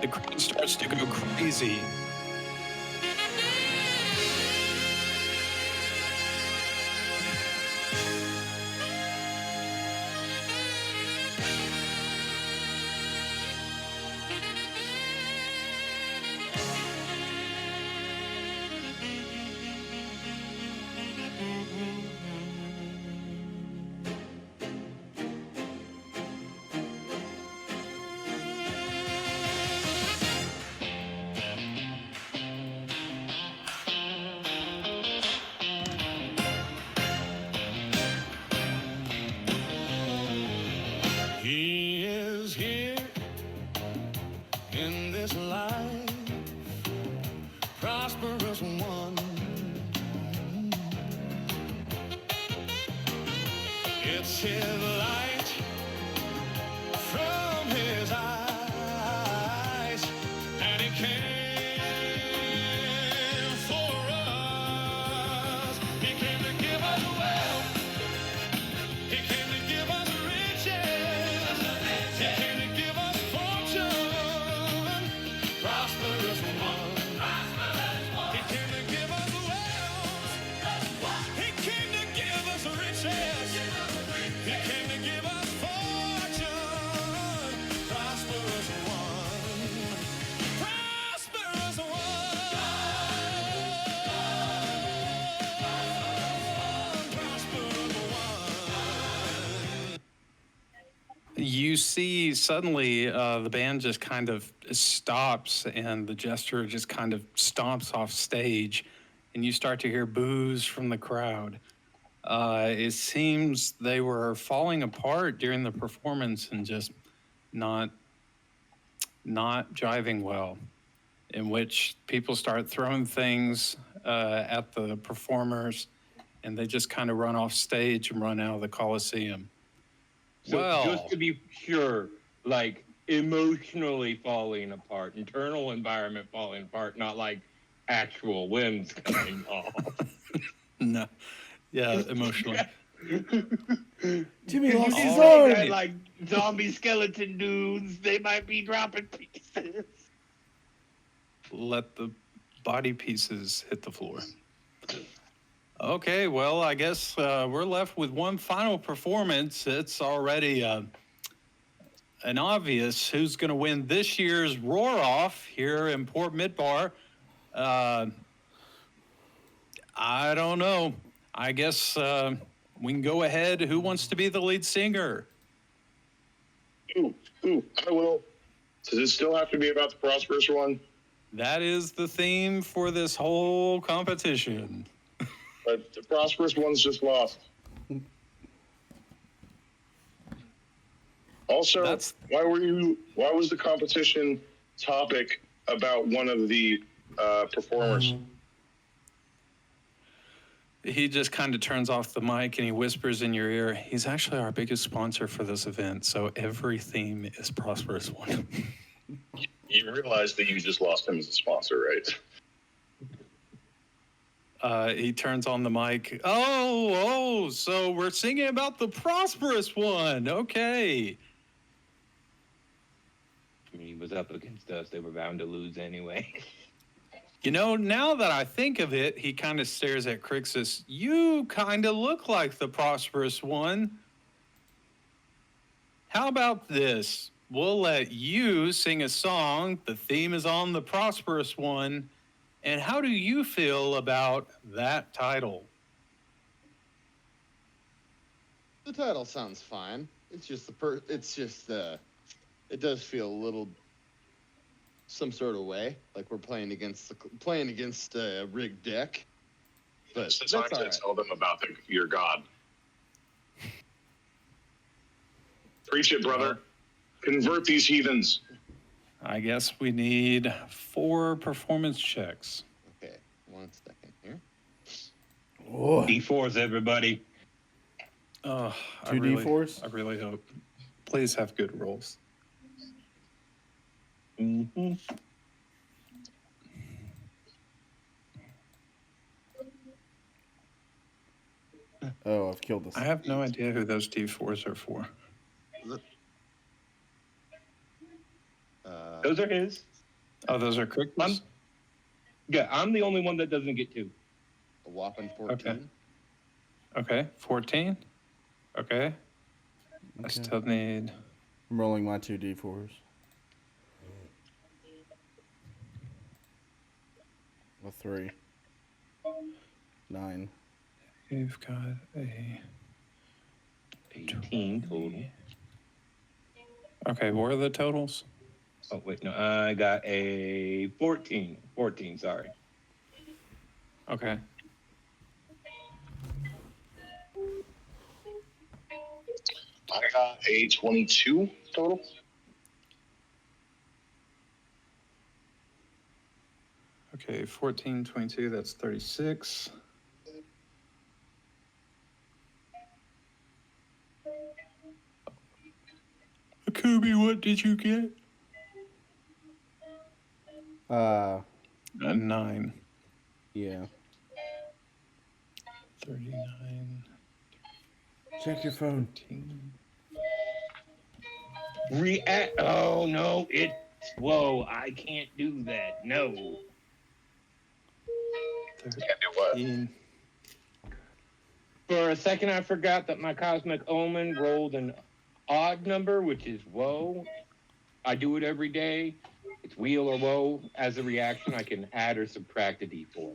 The crowd starts to go crazy. He is here in this life, prosperous one. It's his light from his eyes, and he came for us. He came to give us wealth. He came to give us riches. He came to give us fortune. Prosperous one. He came to give us wealth. He came to give us riches. He came to give us fortune. Prosperous one. Prosperous one. Prosperous one. You see suddenly the band just kind of stops and the jester just kind of stomps off stage and you start to hear boos from the crowd. It seems they were falling apart during the performance and just not jiving well, in which people start throwing things at the performers and they just kind of run off stage and run out of the Colosseum. So Well- just to be sure, like emotionally falling apart, internal environment falling apart, not like actual limbs coming off. No. Yeah, emotionally. Jimmy lost his All arm. That, like zombie skeleton dudes, they might be dropping pieces. Let the body pieces hit the floor. Okay, well, I guess we're left with one final performance. It's already an obvious who's going to win this year's Roar Off here in Port Midbar. I don't know. I guess we can go ahead. Who wants to be the lead singer? Ooh, I will. Does it still have to be about the Prosperous One? That is the theme for this whole competition. But the Prosperous One's just lost. Also, That's- why was the competition topic about one of the performers? He just kind of turns off the mic and he whispers in your ear, he's actually our biggest sponsor for this event, so every theme is Prosperous One. You realize that you just lost him as a sponsor, right? He turns on the mic. Oh, so we're singing about the Prosperous One. Okay. I mean, he was up against us. They were bound to lose anyway. You know, now that I think of it, he kind of stares at Crixus. You kind of look like the Prosperous One. How about this? We'll let you sing a song. The theme is on the Prosperous One. And how do you feel about that title? The title sounds fine. It's just it does feel a little some sort of way, like we're playing against a rigged deck. But It's that's time all to right. tell them about your god. Preach it, brother. Convert these heathens. I guess we need 4 performance checks. Okay, 1 second here. Oh, D4s, everybody. Oh, 2 D4s? I really hope. Please have good rolls. Mm-hmm. Oh, I've killed this. I have no idea who those D4s are for. Those are his. Oh, those are Cricket's? I'm the only one that doesn't get 2. A whopping 14. Okay, 14. Okay. I Okay. still need... I'm rolling my 2 D4s. A 3. 9. You've got a... 18 total. Okay, what are the totals? Oh, wait, no. I got a 14. 14, sorry. Okay. I got a 22 total. Okay, 14, 22, that's 36. Akubi, what did you get? A 9. Yeah. 39. Check your phone. 14. Oh, no, it's... Whoa, I can't do that. No. Can't do what? 13. For a second, I forgot that my Cosmic Omen rolled an odd number, which is woe. I do it every day. It's wheel or woe. As a reaction, I can add or subtract a d4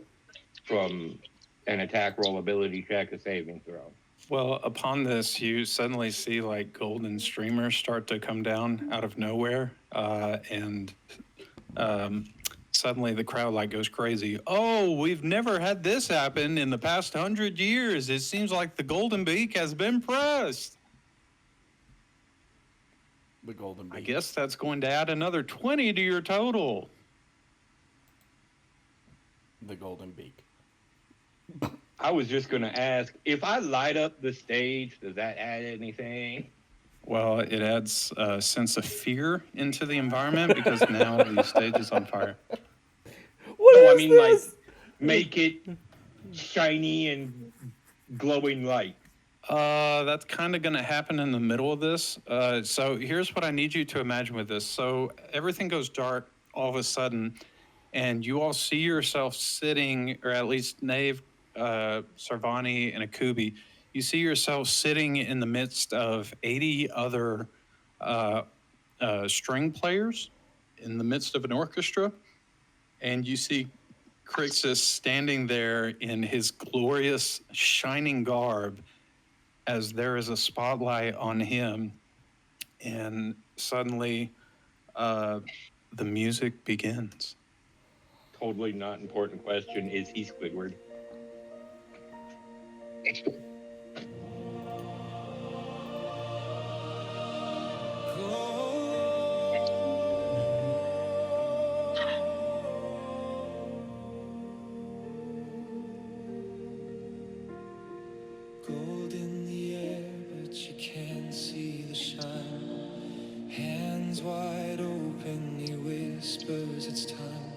from an attack roll, ability check, a saving throw. Well, upon this, you suddenly see like golden streamers start to come down out of nowhere, and suddenly the crowd like goes crazy. Oh, we've never had this happen in the past 100 years. It seems like the golden beak has been pressed. The golden beak. I guess that's going to add another 20 to your total. The golden beak. I was just going to ask, if I light up the stage, does that add anything? Well, it adds a sense of fear into the environment because now the stage is on fire. What No, is I mean, this? like, make it shiny and glowing light. That's kind of going to happen in the middle of this. So here's what I need you to imagine with this. So everything goes dark all of a sudden, and you all see yourself sitting, or at least Nave, Sarvani, and Akubi. You see yourself sitting in the midst of 80 other string players in the midst of an orchestra, and you see Crixus standing there in his glorious, shining garb as there is a spotlight on him, and suddenly the music begins. Totally not important question. Is he Squidward? Gold in the air, but you can't see the shine. Hands wide open, he whispers it's time.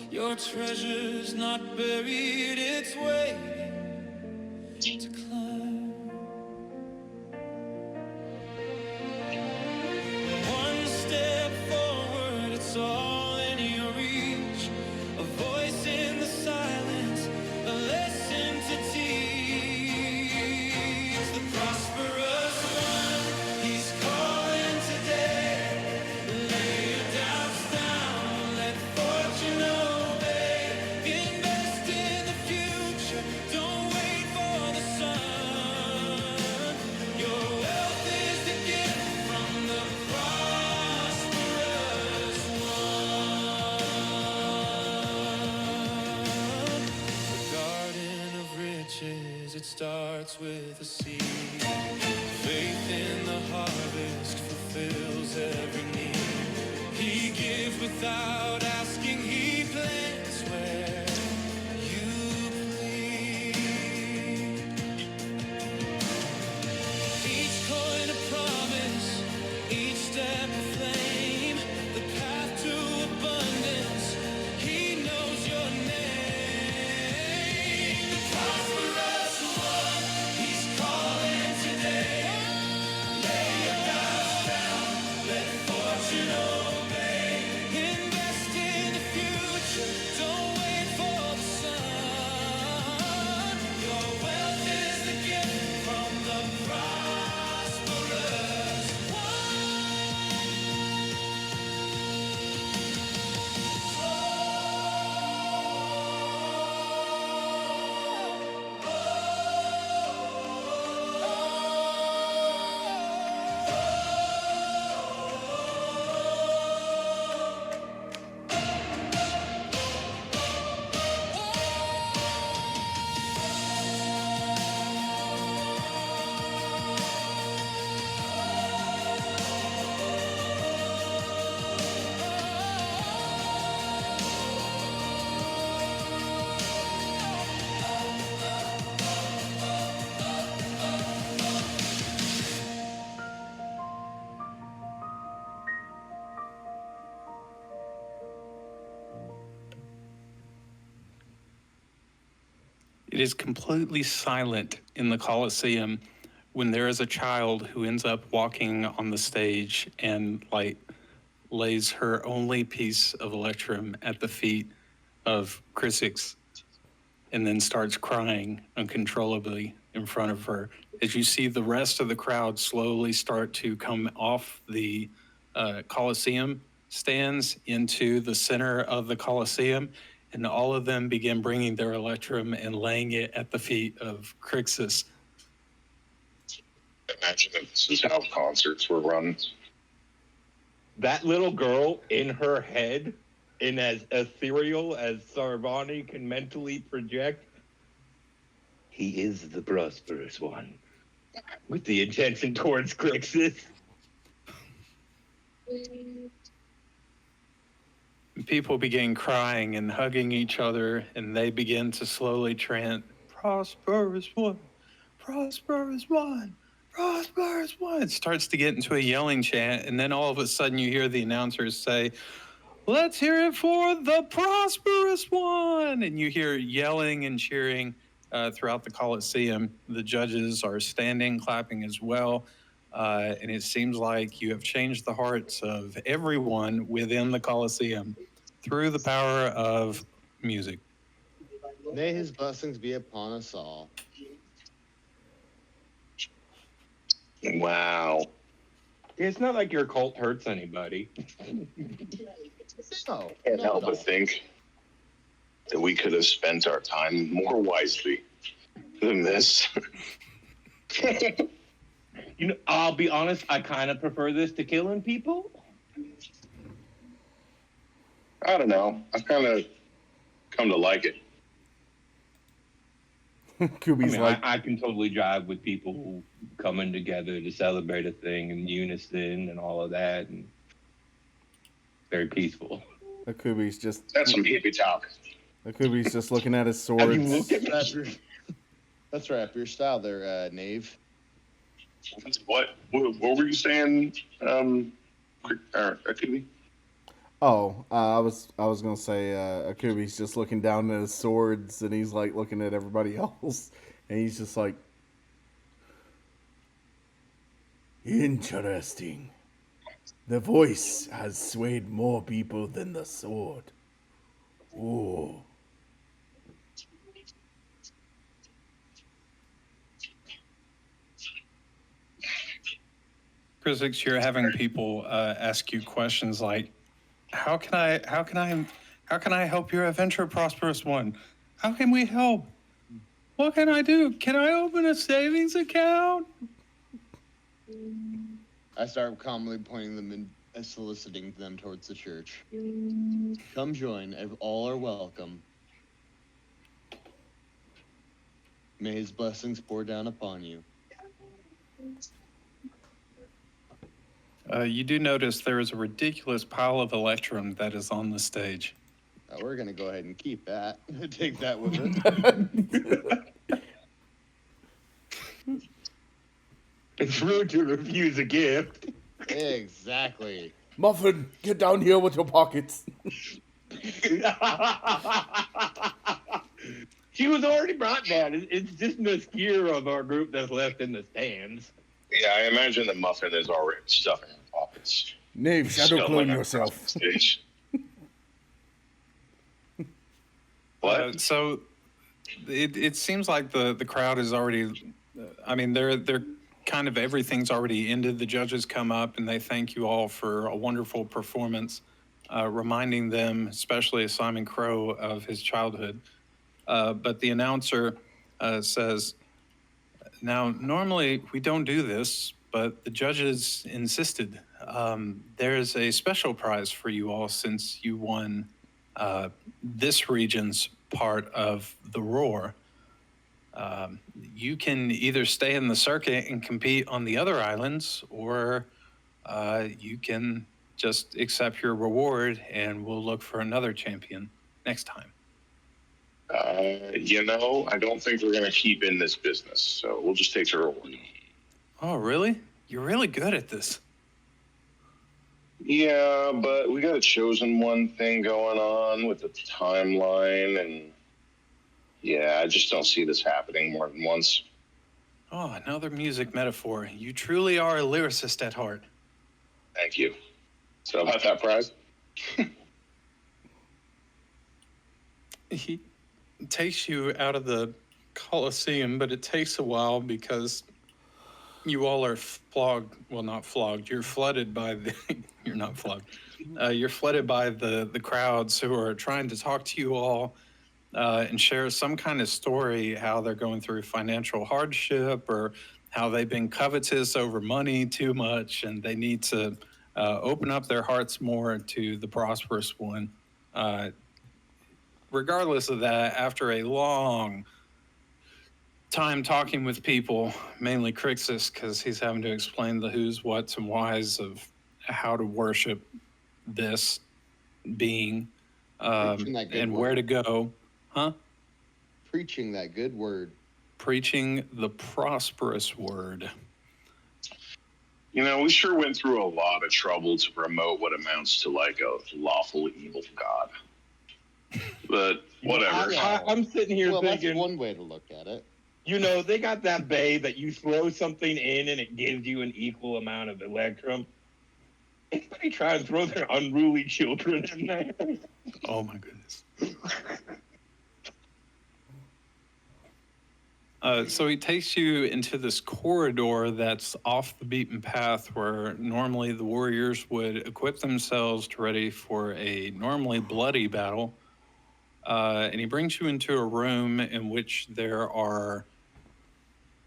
Your treasure's not buried, it's waiting to climb. One step forward, it's all in your reach. A voice in the silence, a lesson to teach. The prosperous one, he's calling today. Lay your doubts down, let fortune obey. Invest in the future, don't wait for the sun. Your wealth is the gift from the prosperous one. The garden of riches, it starts with a seed. Faith in the harvest, fulfills every need. He gives without asking, he plants where you please. Each coin a promise, each step a flame, the path to abundance, he knows your name. The prosperous one, he's calling today. Lay your doubts down, let fortune obey. Invest in the future, don't wait for the sun. Your wealth is the gift from the prosperous It is completely silent in the Colosseum when there is a child who ends up walking on the stage and lays her only piece of electrum at the feet of Chrysix and then starts crying uncontrollably in front of her. As you see the rest of the crowd slowly start to come off the Colosseum stands into the center of the Colosseum, and all of them begin bringing their electrum and laying it at the feet of Crixus. Imagine if this is how concerts were run. That little girl in her head, in as ethereal as Sarvani can mentally project, he is the prosperous one. With the intention towards Crixus. People begin crying and hugging each other, and they begin to slowly chant, "Prosperous One, Prosperous One, Prosperous One." It starts to get into a yelling chant, and then all of a sudden you hear the announcers say, "Let's hear it for the Prosperous One!" And you hear yelling and cheering throughout the Colosseum. The judges are standing, clapping as well. And it seems like you have changed the hearts of everyone within the Colosseum through the power of music. May his blessings be upon us all. Wow. It's not like your cult hurts anybody. No, Can't not help at all. but think that we could have spent our time more wisely than this. You know, I'll be honest, I kind of prefer this to killing people. I don't know. I've kind of come to like it. Kubi's I can totally jive with people coming together to celebrate a thing in unison and all of that, and very peaceful. Kubi's just That's some hippie talk. Kubi's just looking at his Have you swords. looked at me? That's right up your style there, knave. What were you saying, Akubi? Oh, I was gonna say Akubi's just looking down at his swords, and he's like looking at everybody else, and he's just like, interesting. The voice has swayed more people than the sword. Ooh. Chrysix, you're having people ask you questions like, how can I help your adventure, Prosperous One? How can we help? What can I do? Can I open a savings account? I start calmly pointing them in, soliciting them towards the church. Come join. All are welcome. May his blessings pour down upon you. You do notice there is a ridiculous pile of electrum that is on the stage. We're gonna go ahead and keep that. Take that with it. It's rude to refuse a gift. Exactly. Muffin, get down here with your pockets. She was already brought down. It's just an obscure of our group that's left in the stands. Yeah, I imagine the muffin is already stuffing her pockets. Knave, shadow clone Stumbling yourself. across the stage. What? So it seems like the crowd is already. I mean, they're kind of everything's already ended. The judges come up and they thank you all for a wonderful performance, reminding them, especially Simon Crow, of his childhood. But the announcer says, "Now, normally we don't do this, but the judges insisted. There's a special prize for you all since you won this region's part of the Roar. You can either stay in the circuit and compete on the other islands, or you can just accept your reward and we'll look for another champion next time." I don't think we're going to keep in this business, so we'll just take the reward. Oh, really? You're really good at this. Yeah, but we got a chosen one thing going on with the timeline, and yeah, I just don't see this happening more than once. Oh, another music metaphor. You truly are a lyricist at heart. Thank you. So about that prize? He takes you out of the colosseum, but it takes a while because you all are flogged. Well, not flogged. You're flooded by the. You're not flogged. You're flooded by the crowds who are trying to talk to you all and share some kind of story, how they're going through financial hardship or how they've been covetous over money too much and they need to open up their hearts more to the Prosperous One. Regardless of that, after a long time talking with people, mainly Crixus, because he's having to explain the who's, what's, and whys of how to worship this being and where to go. Huh? Preaching that good word. Preaching the prosperous word. We sure went through a lot of trouble to promote what amounts to like a lawful evil god. But whatever. I'm sitting here thinking, that's one way to look at it. They got that bay that you throw something in and it gives you an equal amount of electrum. Anybody try and throw their unruly children in there? Oh my goodness. So he takes you into this corridor that's off the beaten path where normally the warriors would equip themselves to ready for a normally bloody battle. And he brings you into a room in which there are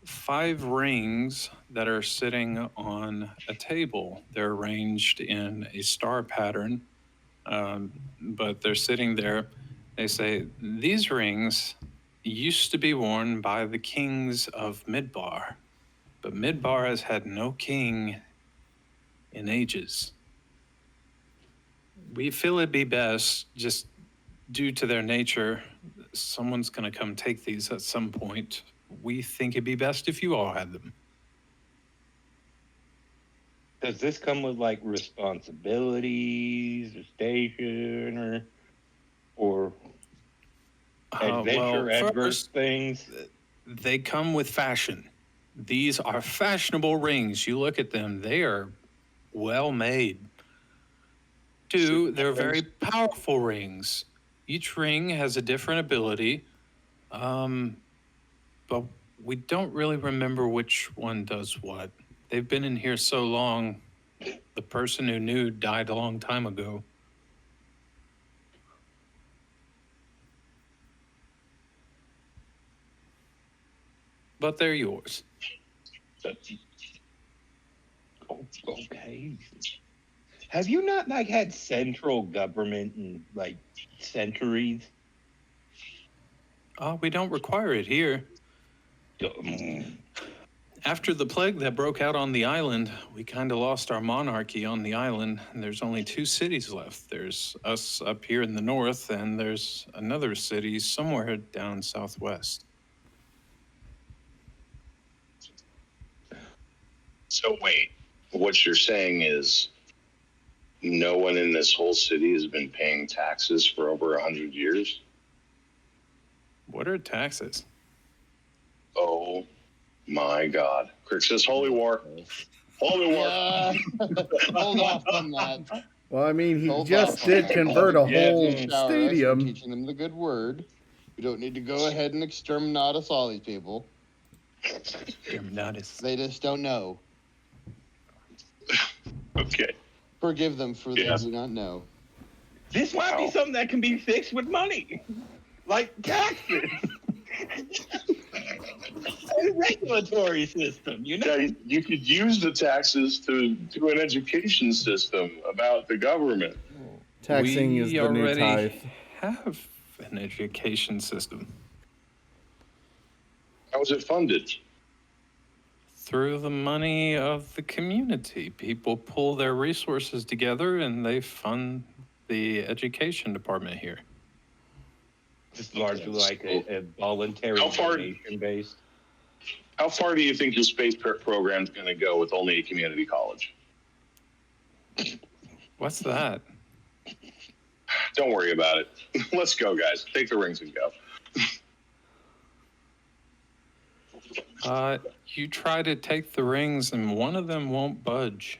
5 rings that are sitting on a table. They're arranged in a star pattern, but they're sitting there. They say, "These rings used to be worn by the kings of Midbar, but Midbar has had no king in ages. We feel it'd be best, just due to their nature, someone's going to come take these at some point. We think it'd be best if you all had them." Does this come with like responsibilities or station or adventure adverse things? They come with fashion. These are fashionable rings. You look at them, they are well made. 2, they're very powerful rings. Each ring has a different ability, but we don't really remember which one does what. They've been in here so long, the person who knew died a long time ago. But they're yours. Okay. Have you not had central government in centuries? We don't require it here. After the plague that broke out on the island, we kind of lost our monarchy on the island, and there's only 2 cities left. There's us up here in the north, and there's another city somewhere down southwest. So wait, what you're saying is no one in this whole city has been paying taxes for over 100 years? What are taxes? Oh my God. Crixus, holy war. Holy war. Hold off on that. Well, I mean, he Hold just off. did convert a Yeah, whole Shower us for stadium. teaching them the good word. We don't need to go ahead and exterminate us all these people. Exterminatus. They just don't know. Okay. Forgive them for they Yeah. do not know. This might be something that can be fixed with money, like taxes. A regulatory system, you know. Yeah, you could use the taxes to do an education system about the government. Taxing is We the new already tithe. have an education system How is it funded? through the money of the community. People pull their resources together and they fund the education department here. Just largely like a voluntary How far- donation based. How far do you think the space program is going to go with only a community college? What's that? Don't worry about it. Let's go, guys. Take the rings and go. You try to take the rings and one of them won't budge.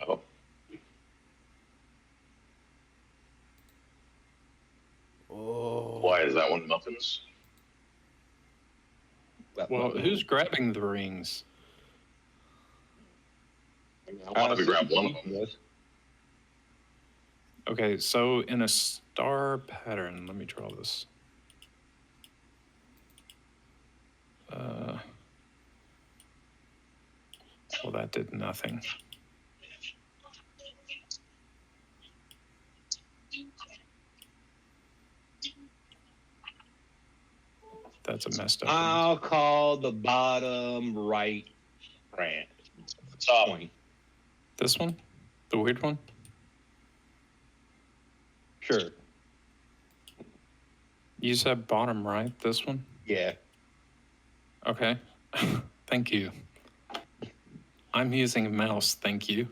Oh. Oh. Why is that one muffins? Well, who's grabbing the rings? I wanted to grab one of them. Okay, so in a star pattern, let me draw this. Well, that did nothing. That's a messed up one. I'll call the bottom right branch. Top. Point. This one? The weird one? Sure. You said bottom right, this one? Yeah. Okay. Thank you. I'm using a mouse, thank you.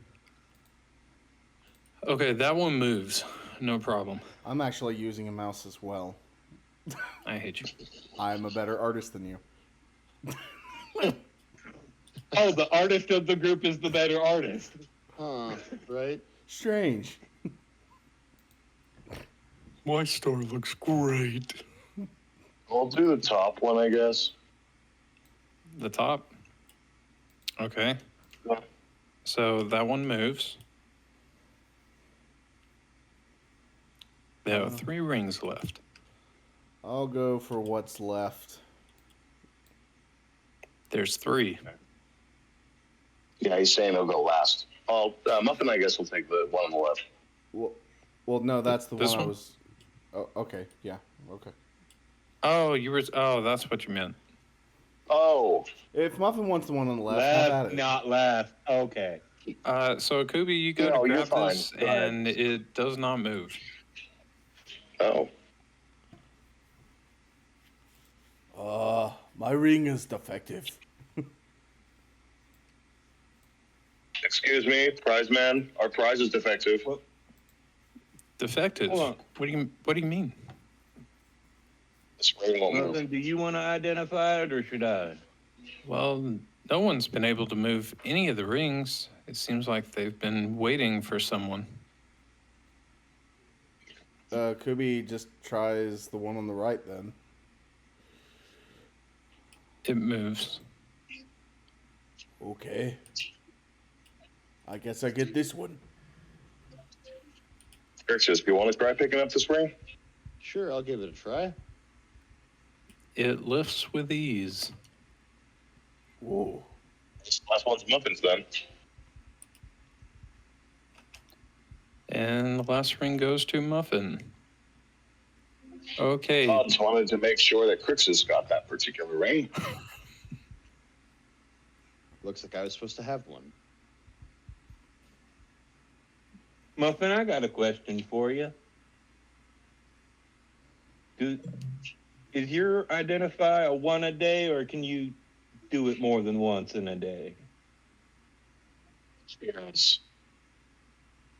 Okay, that one moves. No problem. I'm actually using a mouse as well. I hate you. I'm a better artist than you. Oh, the artist of the group is the better artist. Huh, right? Strange. My star looks great. I'll do the top one, I guess. The top? Okay. So that one moves. There are 3 rings left. I'll go for what's left. There's 3. Yeah, he's saying he'll go last. Oh, Muffin, I guess, will take the one on the left. Well, no, that's the This one I one? was. Oh, okay, yeah, okay. Oh, you were. Oh, that's what you meant. Oh, If Muffin wants the one on the left, have at Left, it. not left. Okay. So Akubi, you go No, to you're grab fine. this, Go ahead. and it does not move. oh. My ring is defective. Excuse me, prize man. Our prize is defective. Defective. Hold on. What do you mean? This ring won't move. Muffin, do you want to identify it or should I? Well, no one's been able to move any of the rings. It seems like they've been waiting for someone. Kubi just tries the one on the right then. It moves. Okay. I guess I get this one. Crixus, do you want to try picking up this ring? Sure, I'll give it a try. It lifts with ease. Whoa. This last one's Muffin's then. And the last ring goes to Muffin. Okay. Just wanted to make sure that Crixus got that particular ring. Looks like I was supposed to have one. Muffin, I got a question for you. Is your identify a one a day, or can you do it more than once in a day? Yes.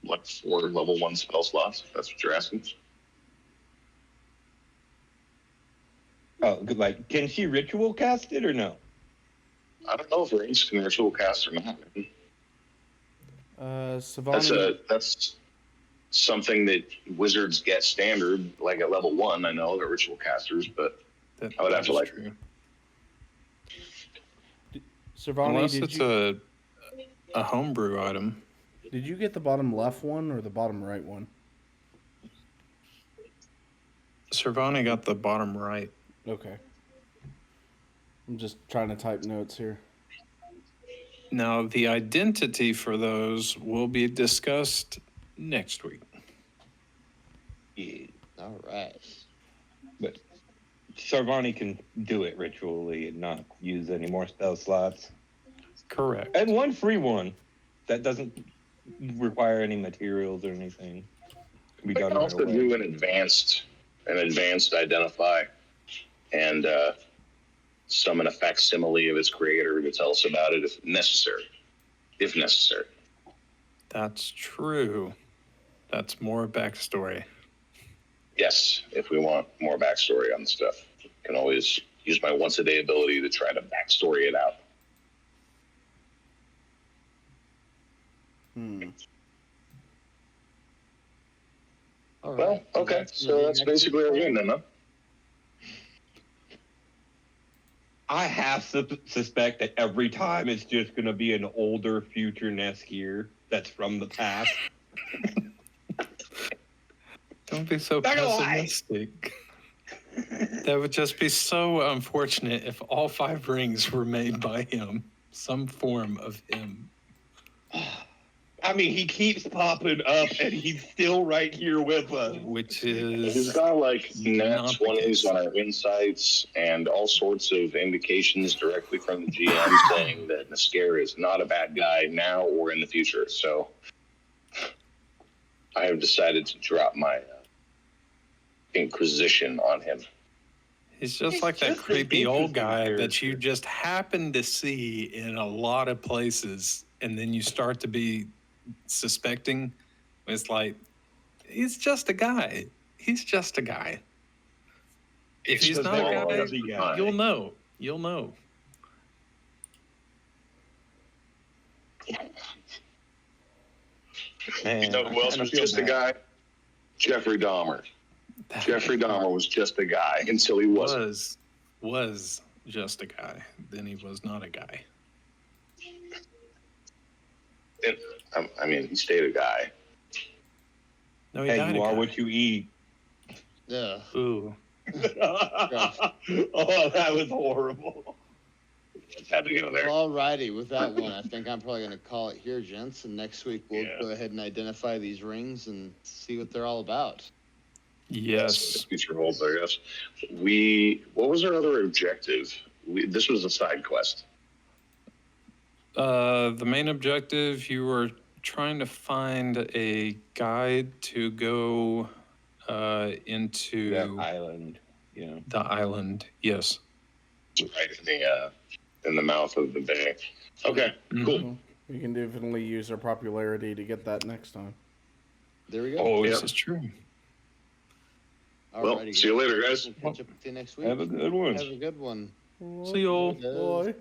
Like 4 level 1 spell slots. That's what you're asking. Oh, like, can she ritual cast it or no? I don't know if ranged can ritual cast or not. Savani. That's something that wizards get standard, like at level 1. I know they're ritual casters, but I would have to like. Savani, Unless it's a homebrew item. Did you get the bottom left one or the bottom right one? Servani got the bottom right. Okay. I'm just trying to type notes here. Now, the identity for those will be discussed next week. Yeah. All right. But Sarvani can do it ritually and not use any more spell slots. Correct. And one free one that doesn't require any materials or anything. Can be I done can right also away. do an advanced identify, and summon a facsimile of its creator to tell us about it if necessary. If necessary. That's true. That's more backstory. Yes, if we want more backstory on the stuff. Can always use my once a day ability to try to backstory it out. All Well, right. okay. So that's basically our game then, huh? I half suspect that every time it's just going to be an older future Neskier that's from the past. Don't be so Not gonna lie. pessimistic. That would just be so unfortunate if all 5 rings were made by him. Some form of him. I mean, he keeps popping up, and he's still right here with us. Which is... He's got like nat not the 20s case. on our insights and all sorts of indications directly from the GM saying that Nisker is not a bad guy now or in the future. So I have decided to drop my Inquisition on him. He's just He's like that just an creepy old interesting guy that character. you just happen to see in a lot of places, and then you start to be suspecting. It's like, he's just a guy. He's just a guy. If he's just not a all guy, of the guy. you'll know. You'll know. Man, You know who else I was feel just a bad. guy? Jeffrey Dahmer. Jeffrey Dahmer was just a guy until he wasn't. Was just a guy. Then he was not a guy. I mean, he stayed a guy. No, he Hey, died you a are guy. what you eat. Yeah. Ooh. Oh, that was horrible. Had to go there. All righty. With that one, I think I'm probably going to call it here, gents. And next week, we'll go ahead and identify these rings and see what they're all about. That's what Yes. the future holds, I guess. What was our other objective? This was a side quest. The main objective, you were trying to find a guide to go into That island, you know. the island. Yes. Right in the mouth of the bay. Okay, cool. Well, we can definitely use our popularity to get that next time. There we go. Oh, This yeah. is true. Well, Alrighty, see you later, guys. We'll catch up with you next week. Have a good one. Have a good one. See y'all. Bye. Bye.